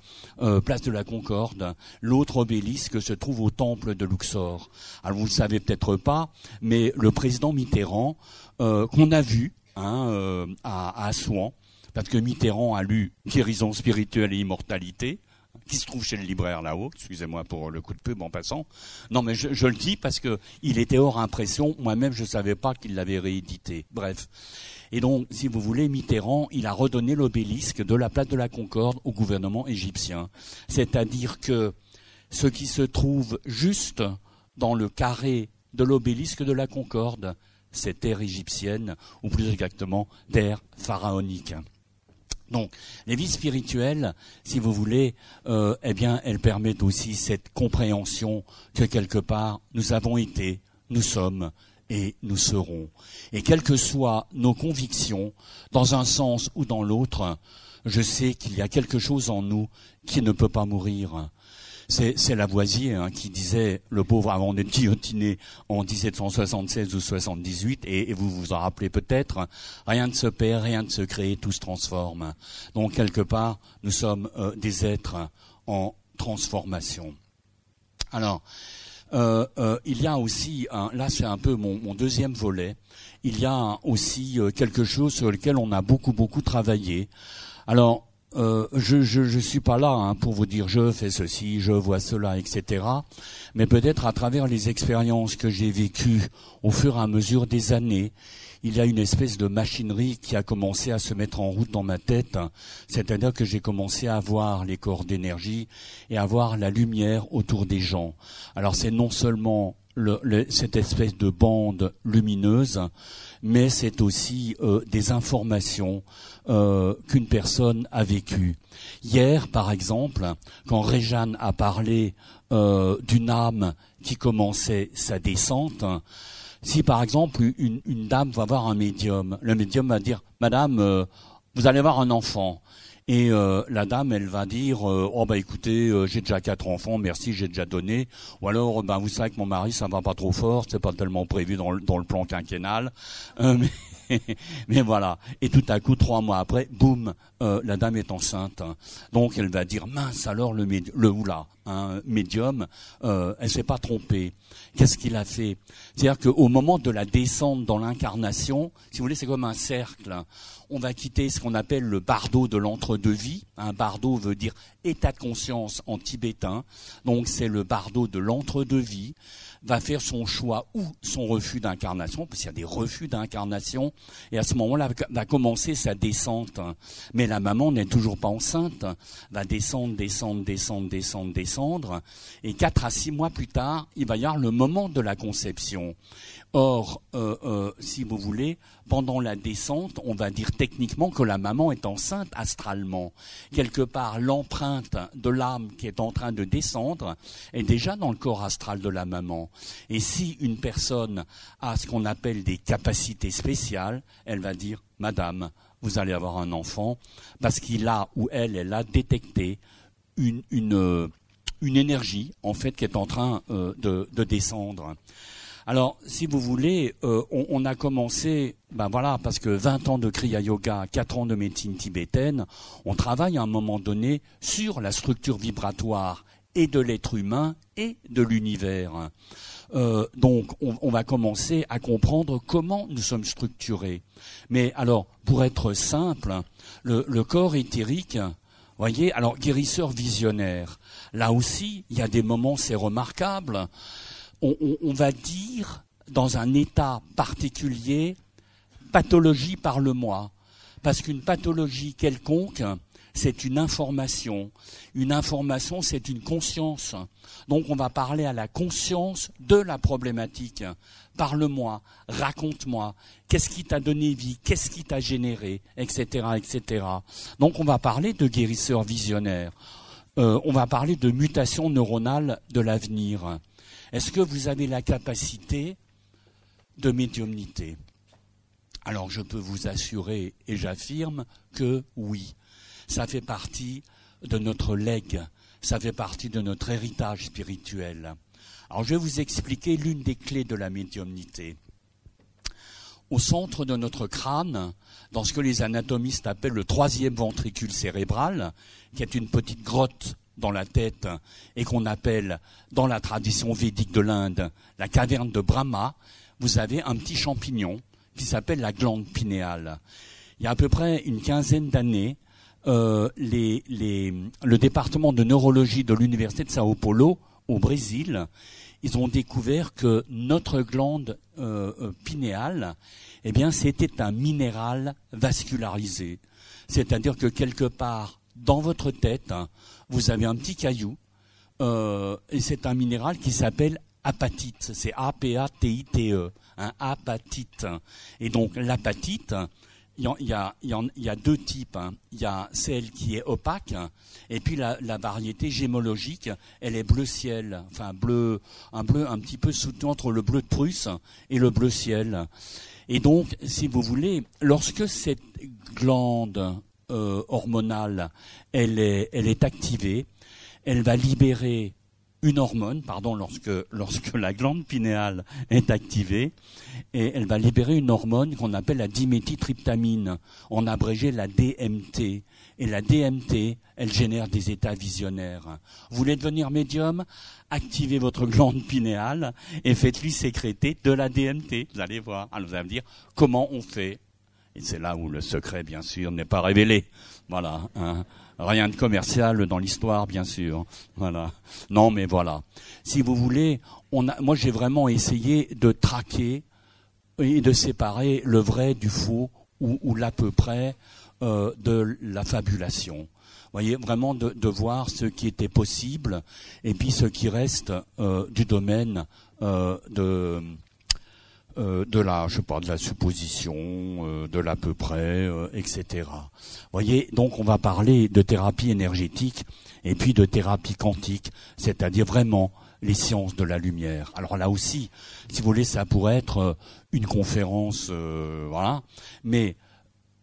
place de la Concorde. L'autre obélisque se trouve au temple de Luxor. Alors vous ne le savez peut-être pas, mais le président Mitterrand, qu'on a vu à Assouan, parce que Mitterrand a lu Guérison spirituelle et immortalité, qui se trouve chez le libraire là-haut. Excusez-moi pour le coup de pub en passant. Non, mais je le dis parce que il était hors impression. Moi-même, je savais pas qu'il l'avait réédité. Bref. Et donc, si vous voulez, Mitterrand, il a redonné l'obélisque de la place de la Concorde au gouvernement égyptien. C'est-à-dire que ce qui se trouve juste dans le carré de l'obélisque de la Concorde, c'est terre égyptienne, ou plus exactement, terre pharaonique. Donc, les vies spirituelles, si vous voulez, eh bien, elles permettent aussi cette compréhension que quelque part, nous avons été, nous sommes et nous serons. Et quelles que soient nos convictions, dans un sens ou dans l'autre, je sais qu'il y a quelque chose en nous qui ne peut pas mourir. C'est Lavoisier qui disait, le pauvre, avant d'être guillotiné en 1776 ou 78, et vous vous en rappelez peut-être, rien ne se perd, rien ne se crée, tout se transforme. Donc quelque part, nous sommes des êtres en transformation. Alors, il y a aussi, là c'est un peu mon deuxième volet, il y a aussi quelque chose sur lequel on a beaucoup travaillé. Alors, je suis pas là pour vous dire je fais ceci, je vois cela, etc. Mais peut-être à travers les expériences que j'ai vécues au fur et à mesure des années, il y a une espèce de machinerie qui a commencé à se mettre en route dans ma tête. C'est-à-dire que j'ai commencé à voir les corps d'énergie et à voir la lumière autour des gens. Alors c'est non seulement cette espèce de bande lumineuse, mais c'est aussi des informations qu'une personne a vécues. Hier, par exemple, quand Réjeanne a parlé d'une âme qui commençait sa descente, si par exemple une dame va voir un médium, le médium va dire « Madame, vous allez voir un enfant ». Et la dame, elle va dire oh bah écoutez, j'ai déjà 4 enfants, merci, j'ai déjà donné. Ou alors, vous savez que mon mari, ça va pas trop fort, c'est pas tellement prévu dans le plan quinquennal. Mais voilà. Et tout à coup, 3 mois après, boum, la dame est enceinte. Donc elle va dire mince alors le médium, elle s'est pas trompée. Qu'est-ce qu'il a fait? C'est-à-dire qu'au moment de la descente dans l'incarnation, si vous voulez, c'est comme un cercle. On va quitter ce qu'on appelle le bardo de l'entre-deux-vies. Un bardo veut dire état de conscience en tibétain. Donc c'est le bardo de l'entre-deux-vies. Va faire son choix ou son refus d'incarnation, parce qu'il y a des refus d'incarnation, et à ce moment-là va commencer sa descente. Mais la maman n'est toujours pas enceinte, va descendre, et 4 à 6 mois plus tard, il va y avoir le moment de la conception. Or, si vous voulez, pendant la descente, on va dire techniquement que la maman est enceinte astralement. Quelque part, l'empreinte de l'âme qui est en train de descendre est déjà dans le corps astral de la maman. Et si une personne a ce qu'on appelle des capacités spéciales, elle va dire « Madame, vous allez avoir un enfant », parce qu'il a ou elle a détecté une énergie, en fait, qui est en train de descendre. Alors, si vous voulez, on a commencé, parce que 20 ans de Kriya Yoga, 4 ans de médecine tibétaine, on travaille à un moment donné sur la structure vibratoire et de l'être humain et de l'univers. Donc, on va commencer à comprendre comment nous sommes structurés. Mais alors, pour être simple, le corps éthérique, voyez, alors guérisseur visionnaire, là aussi, il y a des moments, c'est remarquable. On va dire, dans un état particulier, pathologie parle-moi. Parce qu'une pathologie quelconque, c'est une information. Une information, c'est une conscience. Donc on va parler à la conscience de la problématique. Parle-moi, raconte-moi, qu'est-ce qui t'a donné vie, qu'est-ce qui t'a généré, etc., etc. Donc on va parler de guérisseur visionnaire. On va parler de mutation neuronale de l'avenir. Est-ce que vous avez la capacité de médiumnité? Alors je peux vous assurer et j'affirme que oui, ça fait partie de notre legs, ça fait partie de notre héritage spirituel. Alors je vais vous expliquer l'une des clés de la médiumnité. Au centre de notre crâne, dans ce que les anatomistes appellent le 3e ventricule cérébral, qui est une petite grotte dans la tête et qu'on appelle, dans la tradition védique de l'Inde, la caverne de Brahma, vous avez un petit champignon qui s'appelle la glande pinéale. Il y a à peu près une 15aine d'années, le département de neurologie de l'université de Sao Paulo, au Brésil, ils ont découvert que notre glande pinéale, eh bien, c'était un minéral vascularisé. C'est-à-dire que quelque part, dans votre tête, vous avez un petit caillou, et c'est un minéral qui s'appelle apatite. C'est A-P-A-T-I-T-E, apatite. Et donc, l'apatite, il y a deux types. Il y a celle qui est opaque, et puis la variété gémologique, elle est bleu ciel, enfin un bleu un petit peu soutenu entre le bleu de Prusse et le bleu ciel. Et donc, si vous voulez, lorsque cette glande hormonale, elle est activée, elle va libérer une hormone, lorsque la glande pinéale est activée, et elle va libérer une hormone qu'on appelle la diméthyltryptamine, en abrégé la DMT. Et la DMT, elle génère des états visionnaires. Vous voulez devenir médium? Activez votre glande pinéale et faites-lui sécréter de la DMT. Vous allez voir. Alors vous allez me dire comment on fait. Et c'est là où le secret, bien sûr, n'est pas révélé. Voilà. Rien de commercial dans l'histoire, bien sûr. Voilà. Non, mais voilà. Si vous voulez, moi j'ai vraiment essayé de traquer et de séparer le vrai du faux ou l'à peu près de la fabulation. Vous voyez, vraiment de voir ce qui était possible et puis ce qui reste du domaine de la supposition, de l'à peu près, etc. Vous voyez, donc on va parler de thérapie énergétique et puis de thérapie quantique, c'est-à-dire vraiment les sciences de la lumière. Alors là aussi, si vous voulez, ça pourrait être une conférence, voilà. Mais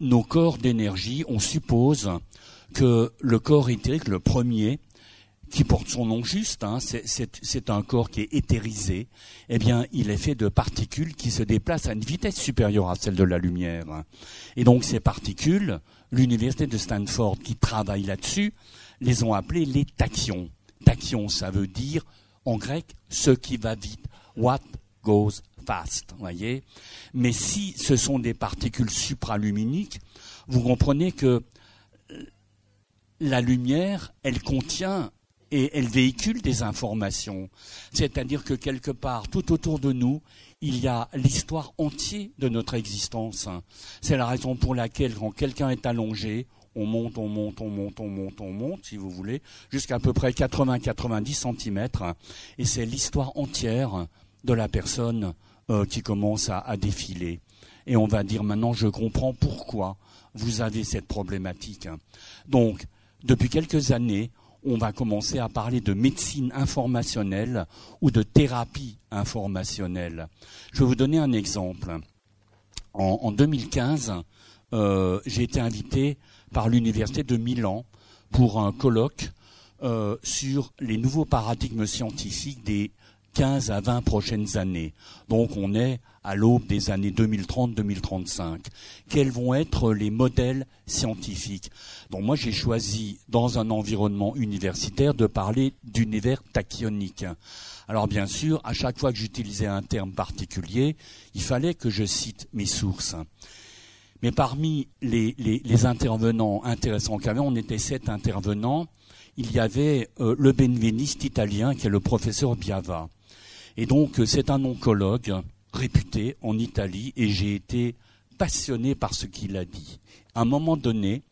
nos corps d'énergie, on suppose que le corps éthérique, le premier, qui porte son nom juste, c'est un corps qui est éthérisé, eh bien, il est fait de particules qui se déplacent à une vitesse supérieure à celle de la lumière. Et donc, ces particules, l'université de Stanford qui travaille là-dessus, les ont appelées les tachyons. Tachyon, ça veut dire, en grec, ce qui va vite. What goes fast, voyez. Mais si ce sont des particules supraluminiques, vous comprenez que la lumière, elle contient et elle véhicule des informations. C'est-à-dire que quelque part, tout autour de nous, il y a l'histoire entière de notre existence. C'est la raison pour laquelle, quand quelqu'un est allongé, on monte, si vous voulez, jusqu'à à peu près 80-90 centimètres. Et c'est l'histoire entière de la personne qui commence à défiler. Et on va dire maintenant, je comprends pourquoi vous avez cette problématique. Donc, depuis quelques années, on va commencer à parler de médecine informationnelle ou de thérapie informationnelle. Je vais vous donner un exemple. En 2015, j'ai été invité par l'université de Milan pour un colloque sur les nouveaux paradigmes scientifiques des 15 à 20 prochaines années. Donc on est à l'aube des années 2030-2035. Quels vont être les modèles scientifiques? Donc moi j'ai choisi dans un environnement universitaire de parler d'univers tachyonique. Alors bien sûr, à chaque fois que j'utilisais un terme particulier, il fallait que je cite mes sources. Mais parmi les intervenants intéressants qu'il y avait, on était 7 intervenants, il y avait le benveniste italien qui est le professeur Biava. Et donc c'est un oncologue réputé en Italie et j'ai été passionné par ce qu'il a dit. À un moment donné,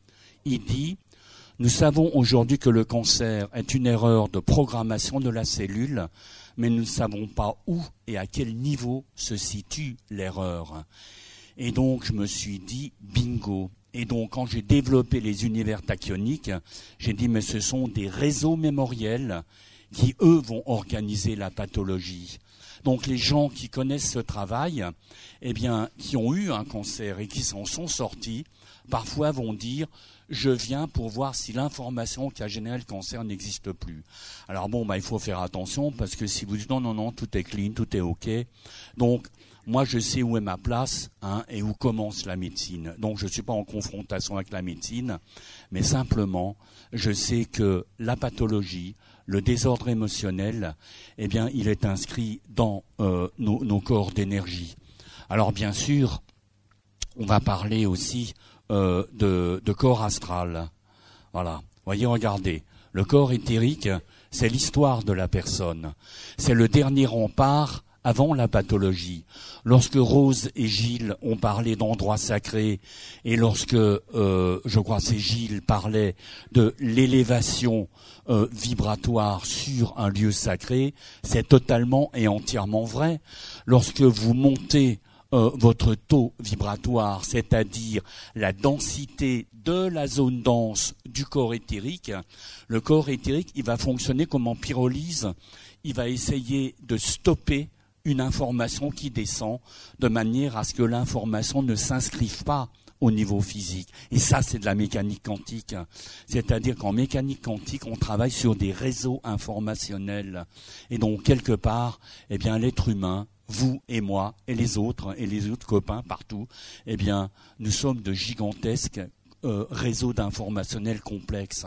il dit « Nous savons aujourd'hui que le cancer est une erreur de programmation de la cellule, mais nous ne savons pas où et à quel niveau se situe l'erreur. » Et donc je me suis dit « Bingo !» Et donc quand j'ai développé les univers tachyoniques, j'ai dit « Mais ce sont des réseaux mémoriels qui, eux, vont organiser la pathologie. » Donc les gens qui connaissent ce travail, eh bien, qui ont eu un cancer et qui s'en sont sortis, parfois vont dire « Je viens pour voir si l'information qui a généré le cancer n'existe plus. » Alors bon, il faut faire attention parce que si vous dites « Non, tout est clean, tout est OK. » Donc, moi, je sais où est ma place et où commence la médecine. Donc, je ne suis pas en confrontation avec la médecine, mais simplement, je sais que la pathologie, le désordre émotionnel, eh bien, il est inscrit dans nos corps d'énergie. Alors, bien sûr, on va parler aussi de corps astral. Voilà. Voyez, regardez. Le corps éthérique, c'est l'histoire de la personne. C'est le dernier rempart avant la pathologie. Lorsque Rose et Gilles ont parlé d'endroits sacrés, et lorsque, je crois, c'est Gilles parlait de l'élévation vibratoire sur un lieu sacré, c'est totalement et entièrement vrai. Lorsque vous montez votre taux vibratoire, c'est-à-dire la densité de la zone dense du corps éthérique, le corps éthérique, il va fonctionner comme en pyrolyse. Il va essayer de stopper une information qui descend de manière à ce que l'information ne s'inscrive pas au niveau physique. Et ça, c'est de la mécanique quantique. C'est-à-dire qu'en mécanique quantique, on travaille sur des réseaux informationnels. Et donc, quelque part, eh bien, l'être humain, vous et moi, et les autres copains partout, eh bien, nous sommes de gigantesques réseaux d'informationnels complexes.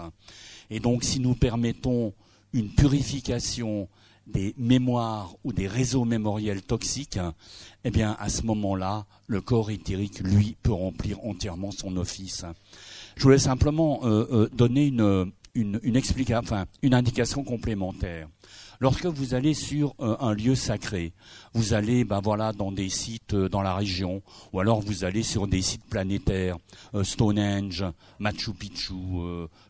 Et donc, si nous permettons une purification des mémoires ou des réseaux mémoriels toxiques, eh bien, à ce moment-là, le corps éthérique, lui, peut remplir entièrement son office. Je voulais simplement donner une explication, enfin, une indication complémentaire. Lorsque vous allez sur un lieu sacré, vous allez dans des sites dans la région, ou alors vous allez sur des sites planétaires, Stonehenge, Machu Picchu,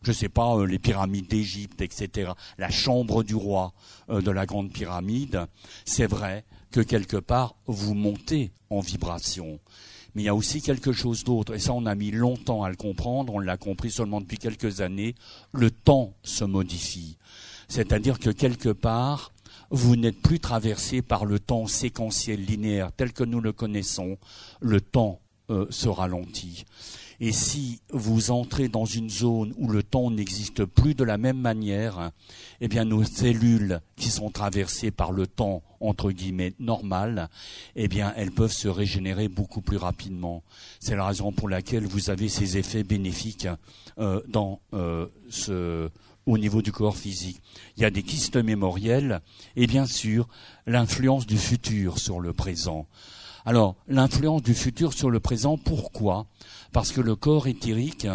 je sais pas, les pyramides d'Égypte, etc., la chambre du roi de la Grande Pyramide, c'est vrai que quelque part, vous montez en vibration. Mais il y a aussi quelque chose d'autre, et ça on a mis longtemps à le comprendre, on l'a compris seulement depuis quelques années, le temps se modifie. C'est-à-dire que quelque part, vous n'êtes plus traversé par le temps séquentiel linéaire tel que nous le connaissons, le temps se ralentit. Et si vous entrez dans une zone où le temps n'existe plus de la même manière, eh bien nos cellules qui sont traversées par le temps entre guillemets normal, eh bien elles peuvent se régénérer beaucoup plus rapidement. C'est la raison pour laquelle vous avez ces effets bénéfiques au niveau du corps physique. Il y a des kystes mémoriels et bien sûr l'influence du futur sur le présent. Alors, l'influence du futur sur le présent, pourquoi ? Parce que le corps éthérique,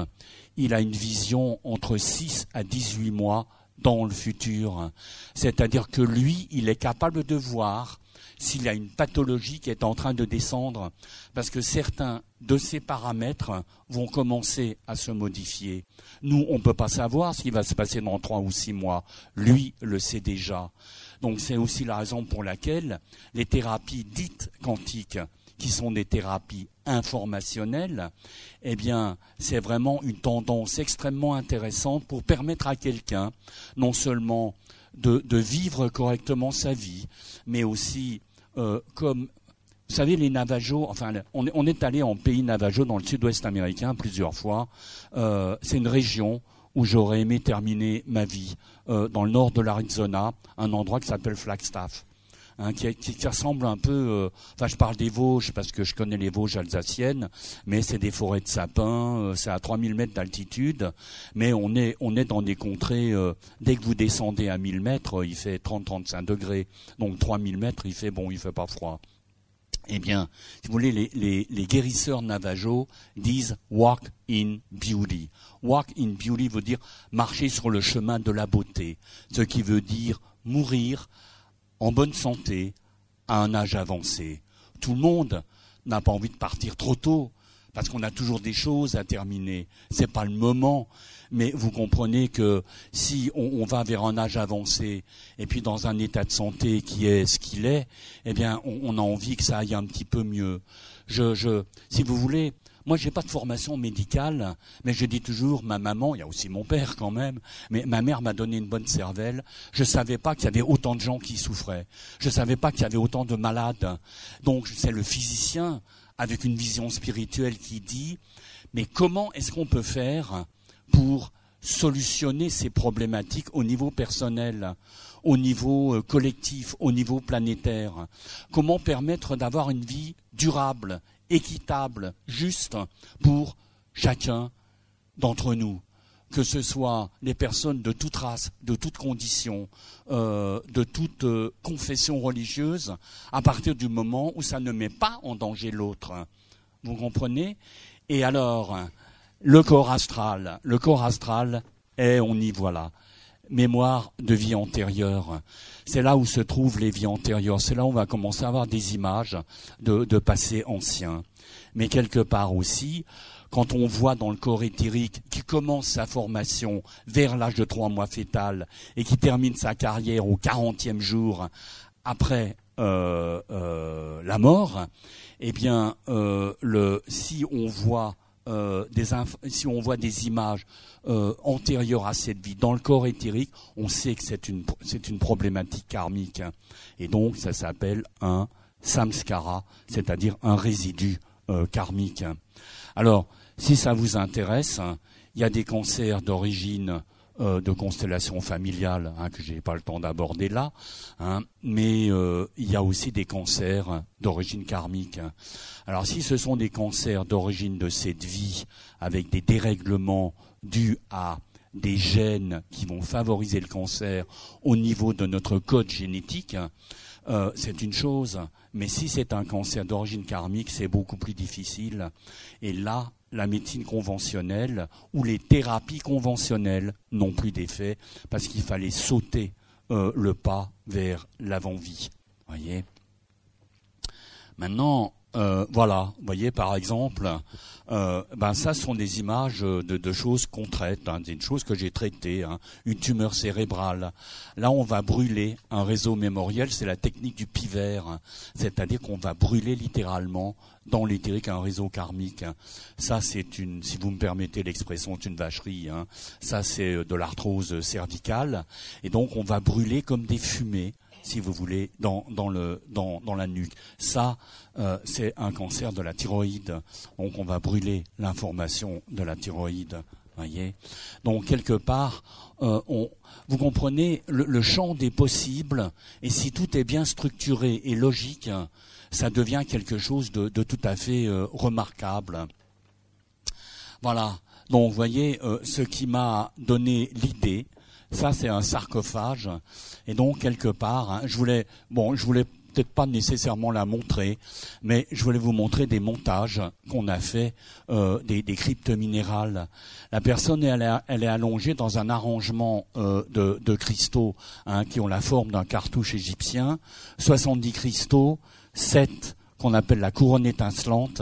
il a une vision entre 6 à 18 mois dans le futur. C'est-à-dire que lui, il est capable de voir s'il y a une pathologie qui est en train de descendre, parce que certains de ces paramètres vont commencer à se modifier. Nous, on ne peut pas savoir ce qui va se passer dans 3 ou 6 mois. Lui le sait déjà. Donc c'est aussi la raison pour laquelle les thérapies dites quantiques, qui sont des thérapies informationnelles, eh bien, c'est vraiment une tendance extrêmement intéressante pour permettre à quelqu'un, non seulement de vivre correctement sa vie, mais aussi comme, vous savez, les Navajos, enfin, on est allé en pays Navajo dans le sud-ouest américain plusieurs fois. C'est une région où j'aurais aimé terminer ma vie, dans le nord de l'Arizona, un endroit qui s'appelle Flagstaff. Qui ressemble un peu, enfin je parle des Vosges parce que je connais les Vosges alsaciennes, mais c'est des forêts de sapins, c'est à 3000 mètres d'altitude, mais on est dans des contrées, dès que vous descendez à 1000 mètres, il fait 30-35 degrés, donc 3000 mètres, il fait pas froid. Eh bien, si vous voulez, les guérisseurs Navajo disent « walk in beauty ». Walk in beauty veut dire marcher sur le chemin de la beauté, ce qui veut dire mourir en bonne santé, à un âge avancé. Tout le monde n'a pas envie de partir trop tôt, parce qu'on a toujours des choses à terminer. C'est pas le moment, mais vous comprenez que si on va vers un âge avancé, et puis dans un état de santé qui est ce qu'il est, eh bien, on a envie que ça aille un petit peu mieux. Si vous voulez, moi, j'ai pas de formation médicale, mais je dis toujours, ma maman, il y a aussi mon père quand même, mais ma mère m'a donné une bonne cervelle. Je savais pas qu'il y avait autant de gens qui souffraient. Je savais pas qu'il y avait autant de malades. Donc, c'est le physicien, avec une vision spirituelle, qui dit, mais comment est-ce qu'on peut faire pour solutionner ces problématiques au niveau personnel, au niveau collectif, au niveau planétaire? Comment permettre d'avoir une vie durable, équitable, juste pour chacun d'entre nous, que ce soit les personnes de toute race, de toute condition, de toute confession religieuse, à partir du moment où ça ne met pas en danger l'autre. Vous comprenez? Et alors, le corps astral, Et on y voilà. Mémoire de vie antérieure. C'est là où se trouvent les vies antérieures. C'est là où on va commencer à avoir des images de passé ancien. Mais quelque part aussi, quand on voit dans le corps éthérique qui commence sa formation vers l'âge de 3 mois fœtal et qui termine sa carrière au 40e jour après la mort, eh bien, si on voit des images antérieures à cette vie dans le corps éthérique, on sait que c'est une problématique karmique. Et donc, ça s'appelle un samskara, c'est-à-dire un résidu karmique. Alors, si ça vous intéresse, il y a des cancers d'origine de constellation familiale que j'ai pas le temps d'aborder là, mais il y a aussi des cancers d'origine karmique. Alors si ce sont des cancers d'origine de cette vie avec des dérèglements dus à des gènes qui vont favoriser le cancer au niveau de notre code génétique, c'est une chose. Mais si c'est un cancer d'origine karmique, c'est beaucoup plus difficile. Et là, la médecine conventionnelle ou les thérapies conventionnelles n'ont plus d'effet parce qu'il fallait sauter le pas vers l'avant-vie. Voyez. Maintenant, voilà, vous voyez par exemple, ça sont des images de choses qu'on traite, des choses que j'ai traitées, une tumeur cérébrale. Là, on va brûler un réseau mémoriel, c'est la technique du pivert, c'est-à-dire qu'on va brûler littéralement dans l'éthérique un réseau karmique. Ça, si vous me permettez l'expression, c'est une vacherie. Ça, c'est de l'arthrose cervicale, et donc on va brûler comme des fumées, si vous voulez, dans la nuque. Ça, c'est un cancer de la thyroïde. Donc, on va brûler l'information de la thyroïde. Voyez. Donc, quelque part, vous comprenez le champ des possibles. Et si tout est bien structuré et logique, ça devient quelque chose de tout à fait remarquable. Voilà. Donc, vous voyez, ce qui m'a donné l'idée, ça, c'est un sarcophage. Et donc, quelque part, je voulais peut-être pas nécessairement la montrer, mais je voulais vous montrer des montages qu'on a fait des cryptes minérales. La personne, elle est allongée dans un arrangement de cristaux qui ont la forme d'un cartouche égyptien, 70 cristaux, 7 qu'on appelle la couronne étincelante,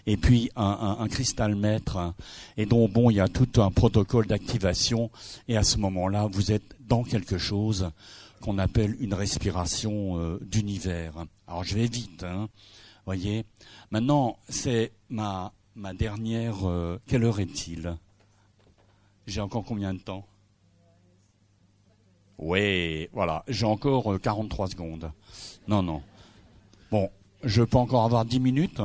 et puis un cristal maître, et donc il y a tout un protocole d'activation, et à ce moment-là, vous êtes dans quelque chose qu'on appelle une respiration d'univers. Alors je vais vite, voyez. Maintenant, c'est ma dernière. Quelle heure est-il? J'ai encore combien de temps? Oui, voilà, j'ai encore 43 secondes. Non. Bon, je peux encore avoir 10 minutes,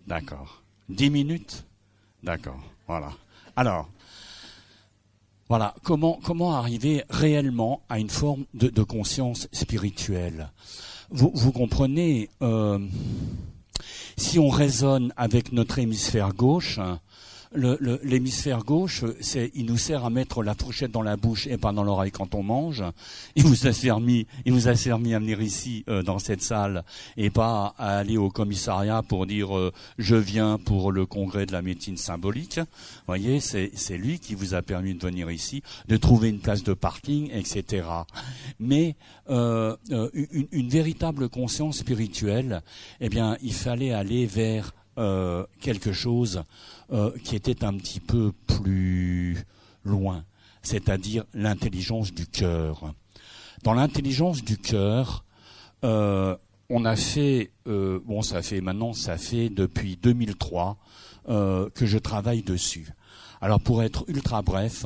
D'accord. 10 minutes? D'accord, voilà. Alors, voilà, comment arriver réellement à une forme de conscience spirituelle? Vous comprenez, si on raisonne avec notre hémisphère gauche, l'hémisphère gauche, il nous sert à mettre la fourchette dans la bouche et pas dans l'oreille quand on mange. Il vous a servi à venir ici dans cette salle et pas à aller au commissariat pour dire je viens pour le congrès de la médecine symbolique. Vous voyez, c'est lui qui vous a permis de venir ici, de trouver une place de parking, etc. Mais une véritable conscience spirituelle, eh bien, il fallait aller vers quelque chose qui était un petit peu plus loin, c'est-à-dire l'intelligence du cœur. Dans l'intelligence du cœur, on a fait, ça fait depuis 2003 que je travaille dessus. Alors pour être ultra bref,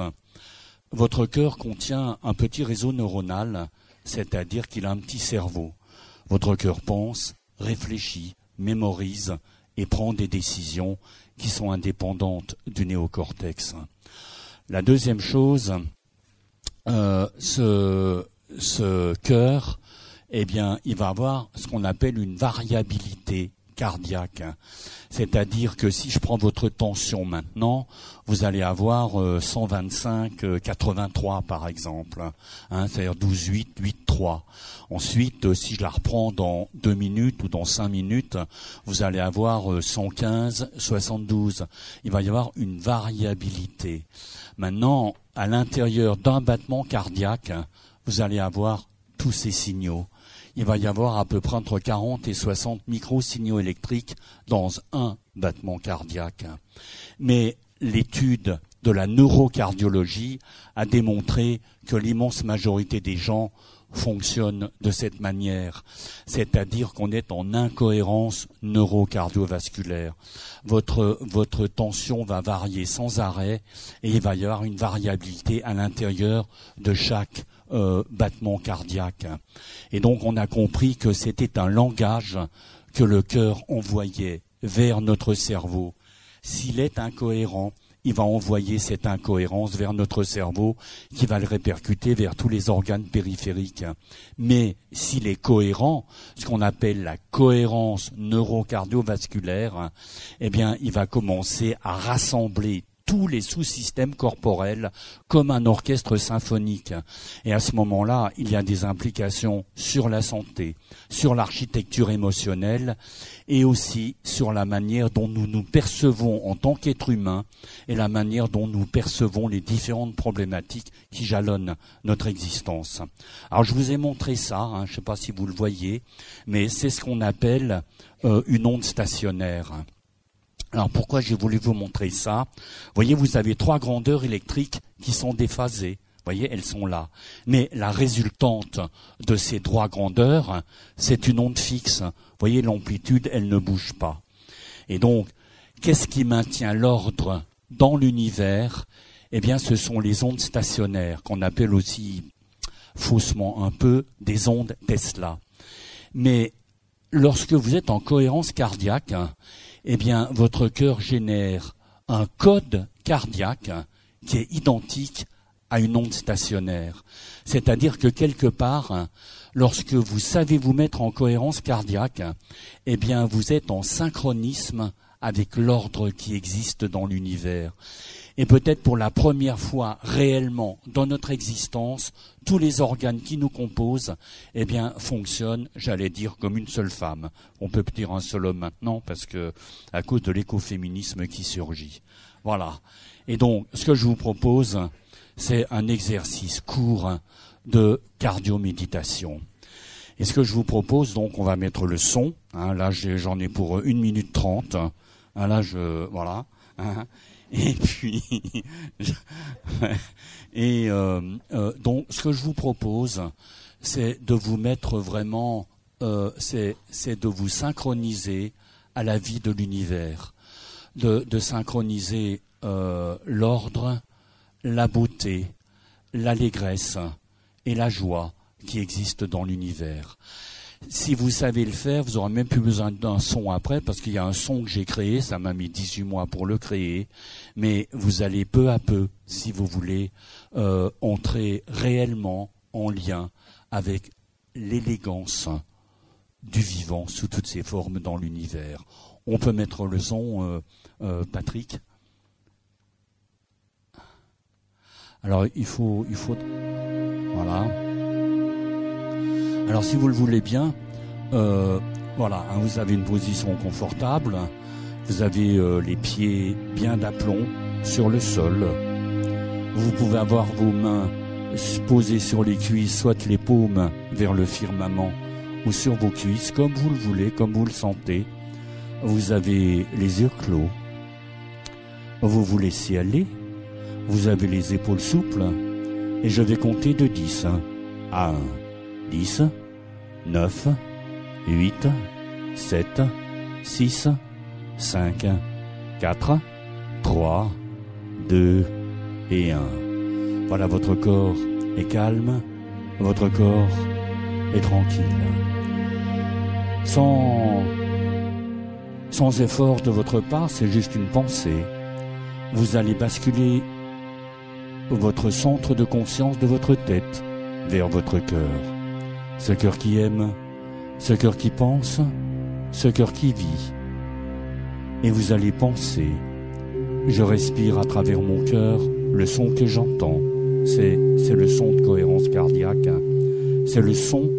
votre cœur contient un petit réseau neuronal, c'est-à-dire qu'il a un petit cerveau. Votre cœur pense, réfléchit, mémorise et prend des décisions qui sont indépendantes du néocortex. La deuxième chose, ce cœur, eh bien, il va avoir ce qu'on appelle une variabilité cardiaque. C'est-à-dire que si je prends votre tension maintenant, vous allez avoir 125, 83 par exemple, c'est-à-dire 12,8, 8,3. Ensuite, si je la reprends dans 2 minutes ou dans 5 minutes, vous allez avoir 115, 72. Il va y avoir une variabilité. Maintenant, à l'intérieur d'un battement cardiaque, vous allez avoir tous ces signaux. Il va y avoir à peu près entre 40 et 60 microsignaux électriques dans un battement cardiaque. Mais l'étude de la neurocardiologie a démontré que l'immense majorité des gens fonctionnent de cette manière, c'est-à-dire qu'on est en incohérence neurocardiovasculaire. Votre tension va varier sans arrêt et il va y avoir une variabilité à l'intérieur de chaque battement cardiaque. Et donc on a compris que c'était un langage que le cœur envoyait vers notre cerveau. S'il est incohérent, il va envoyer cette incohérence vers notre cerveau qui va le répercuter vers tous les organes périphériques. Mais s'il est cohérent, ce qu'on appelle la cohérence neurocardiovasculaire, eh bien, il va commencer à rassembler tous les sous-systèmes corporels comme un orchestre symphonique. Et à ce moment-là, il y a des implications sur la santé, sur l'architecture émotionnelle et aussi sur la manière dont nous nous percevons en tant qu'être humain et la manière dont nous percevons les différentes problématiques qui jalonnent notre existence. Alors je vous ai montré ça, je ne sais pas si vous le voyez, mais c'est ce qu'on appelle une onde stationnaire. Alors pourquoi j'ai voulu vous montrer ça? Vous voyez, vous avez 3 grandeurs électriques qui sont déphasées. Vous voyez, elles sont là. Mais la résultante de ces 3 grandeurs, c'est une onde fixe. Vous voyez, l'amplitude, elle ne bouge pas. Et donc, qu'est-ce qui maintient l'ordre dans l'univers? Eh bien, ce sont les ondes stationnaires, qu'on appelle aussi faussement un peu des ondes Tesla. Mais lorsque vous êtes en cohérence cardiaque, eh bien, votre cœur génère un code cardiaque qui est identique à une onde stationnaire. C'est-à-dire que quelque part, lorsque vous savez vous mettre en cohérence cardiaque, eh bien, vous êtes en synchronisme avec l'ordre qui existe dans l'univers. Et peut-être pour la première fois réellement dans notre existence, tous les organes qui nous composent, eh bien, fonctionnent, j'allais dire, comme une seule femme. On peut dire un seul homme maintenant parce que, à cause de l'écoféminisme qui surgit. Voilà. Et donc, ce que je vous propose, c'est un exercice court de cardio-méditation. Et ce que je vous propose, donc, on va mettre le son. Là, j'en ai pour 1 minute 30. Là, voilà. Et puis, donc, ce que je vous propose, c'est de vous mettre vraiment, c'est de vous synchroniser à la vie de l'univers, de synchroniser l'ordre, la beauté, l'allégresse et la joie qui existent dans l'univers. Si vous savez le faire, vous n'aurez même plus besoin d'un son après, parce qu'il y a un son que j'ai créé, ça m'a mis 18 mois pour le créer, mais vous allez peu à peu, si vous voulez, entrer réellement en lien avec l'élégance du vivant sous toutes ses formes dans l'univers. On peut mettre le son, Patrick? Alors, il faut... Voilà. Alors, si vous le voulez bien, voilà, vous avez une position confortable, vous avez les pieds bien d'aplomb sur le sol. Vous pouvez avoir vos mains posées sur les cuisses, soit les paumes vers le firmament ou sur vos cuisses, comme vous le voulez, comme vous le sentez. Vous avez les yeux clos. Vous vous laissez aller. Vous avez les épaules souples. Et je vais compter de 10 à 1. 10, 9, 8, 7, 6, 5, 4, 3, 2 et 1. Voilà, votre corps est calme, votre corps est tranquille. Sans effort de votre part, c'est juste une pensée. Vous allez basculer votre centre de conscience de votre tête vers votre cœur. Ce cœur qui aime, ce cœur qui pense, ce cœur qui vit. Et vous allez penser, je respire à travers mon cœur, le son que j'entends, c'est le son de cohérence cardiaque, c'est le son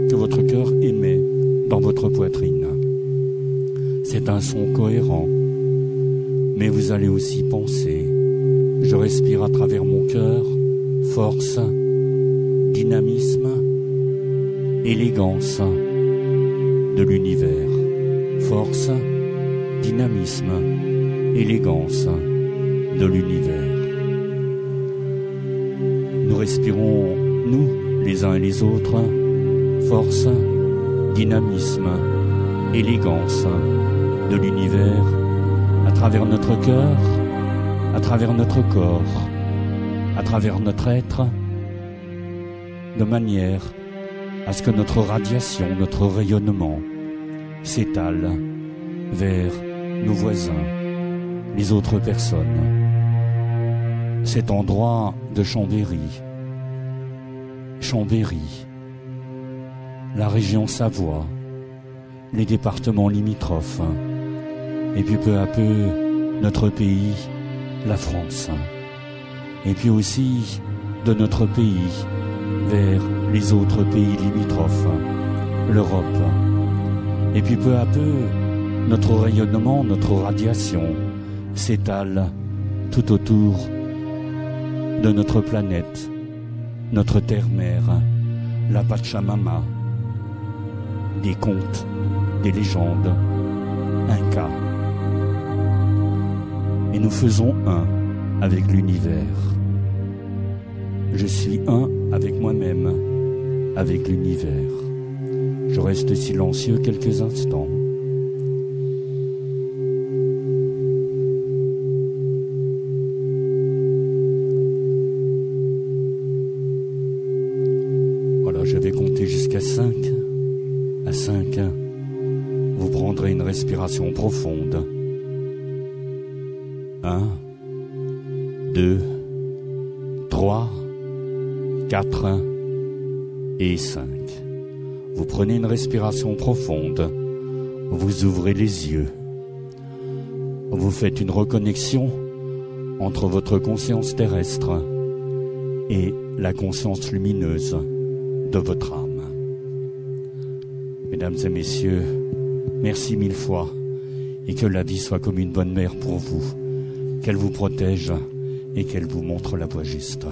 que votre cœur émet dans votre poitrine. C'est un son cohérent, mais vous allez aussi penser, je respire à travers mon cœur, force, dynamisme, élégance de l'univers. Force, dynamisme, élégance de l'univers. Nous respirons, nous, les uns et les autres, force, dynamisme, élégance de l'univers à travers notre cœur, à travers notre corps, à travers notre être, de manière à ce que notre radiation, notre rayonnement s'étale vers nos voisins, les autres personnes. Cet endroit de Chambéry, la région Savoie, les départements limitrophes, et puis peu à peu notre pays, la France, et puis aussi de notre pays vers les autres pays limitrophes, l'Europe, et puis peu à peu notre rayonnement, notre radiation s'étale tout autour de notre planète, notre terre-mère, la Pachamama, des contes, des légendes, Incas. Et nous faisons un avec l'univers. Je suis un avec moi-même, avec l'univers. Je reste silencieux quelques instants. Voilà, je vais compter jusqu'à 5. À 5, vous prendrez une respiration profonde. 1, 2, 3, 4 et 5. Vous prenez une respiration profonde, vous ouvrez les yeux, vous faites une reconnexion entre votre conscience terrestre et la conscience lumineuse de votre âme. Mesdames et messieurs, merci mille fois et que la vie soit comme une bonne mère pour vous, qu'elle vous protège et qu'elle vous montre la voie juste.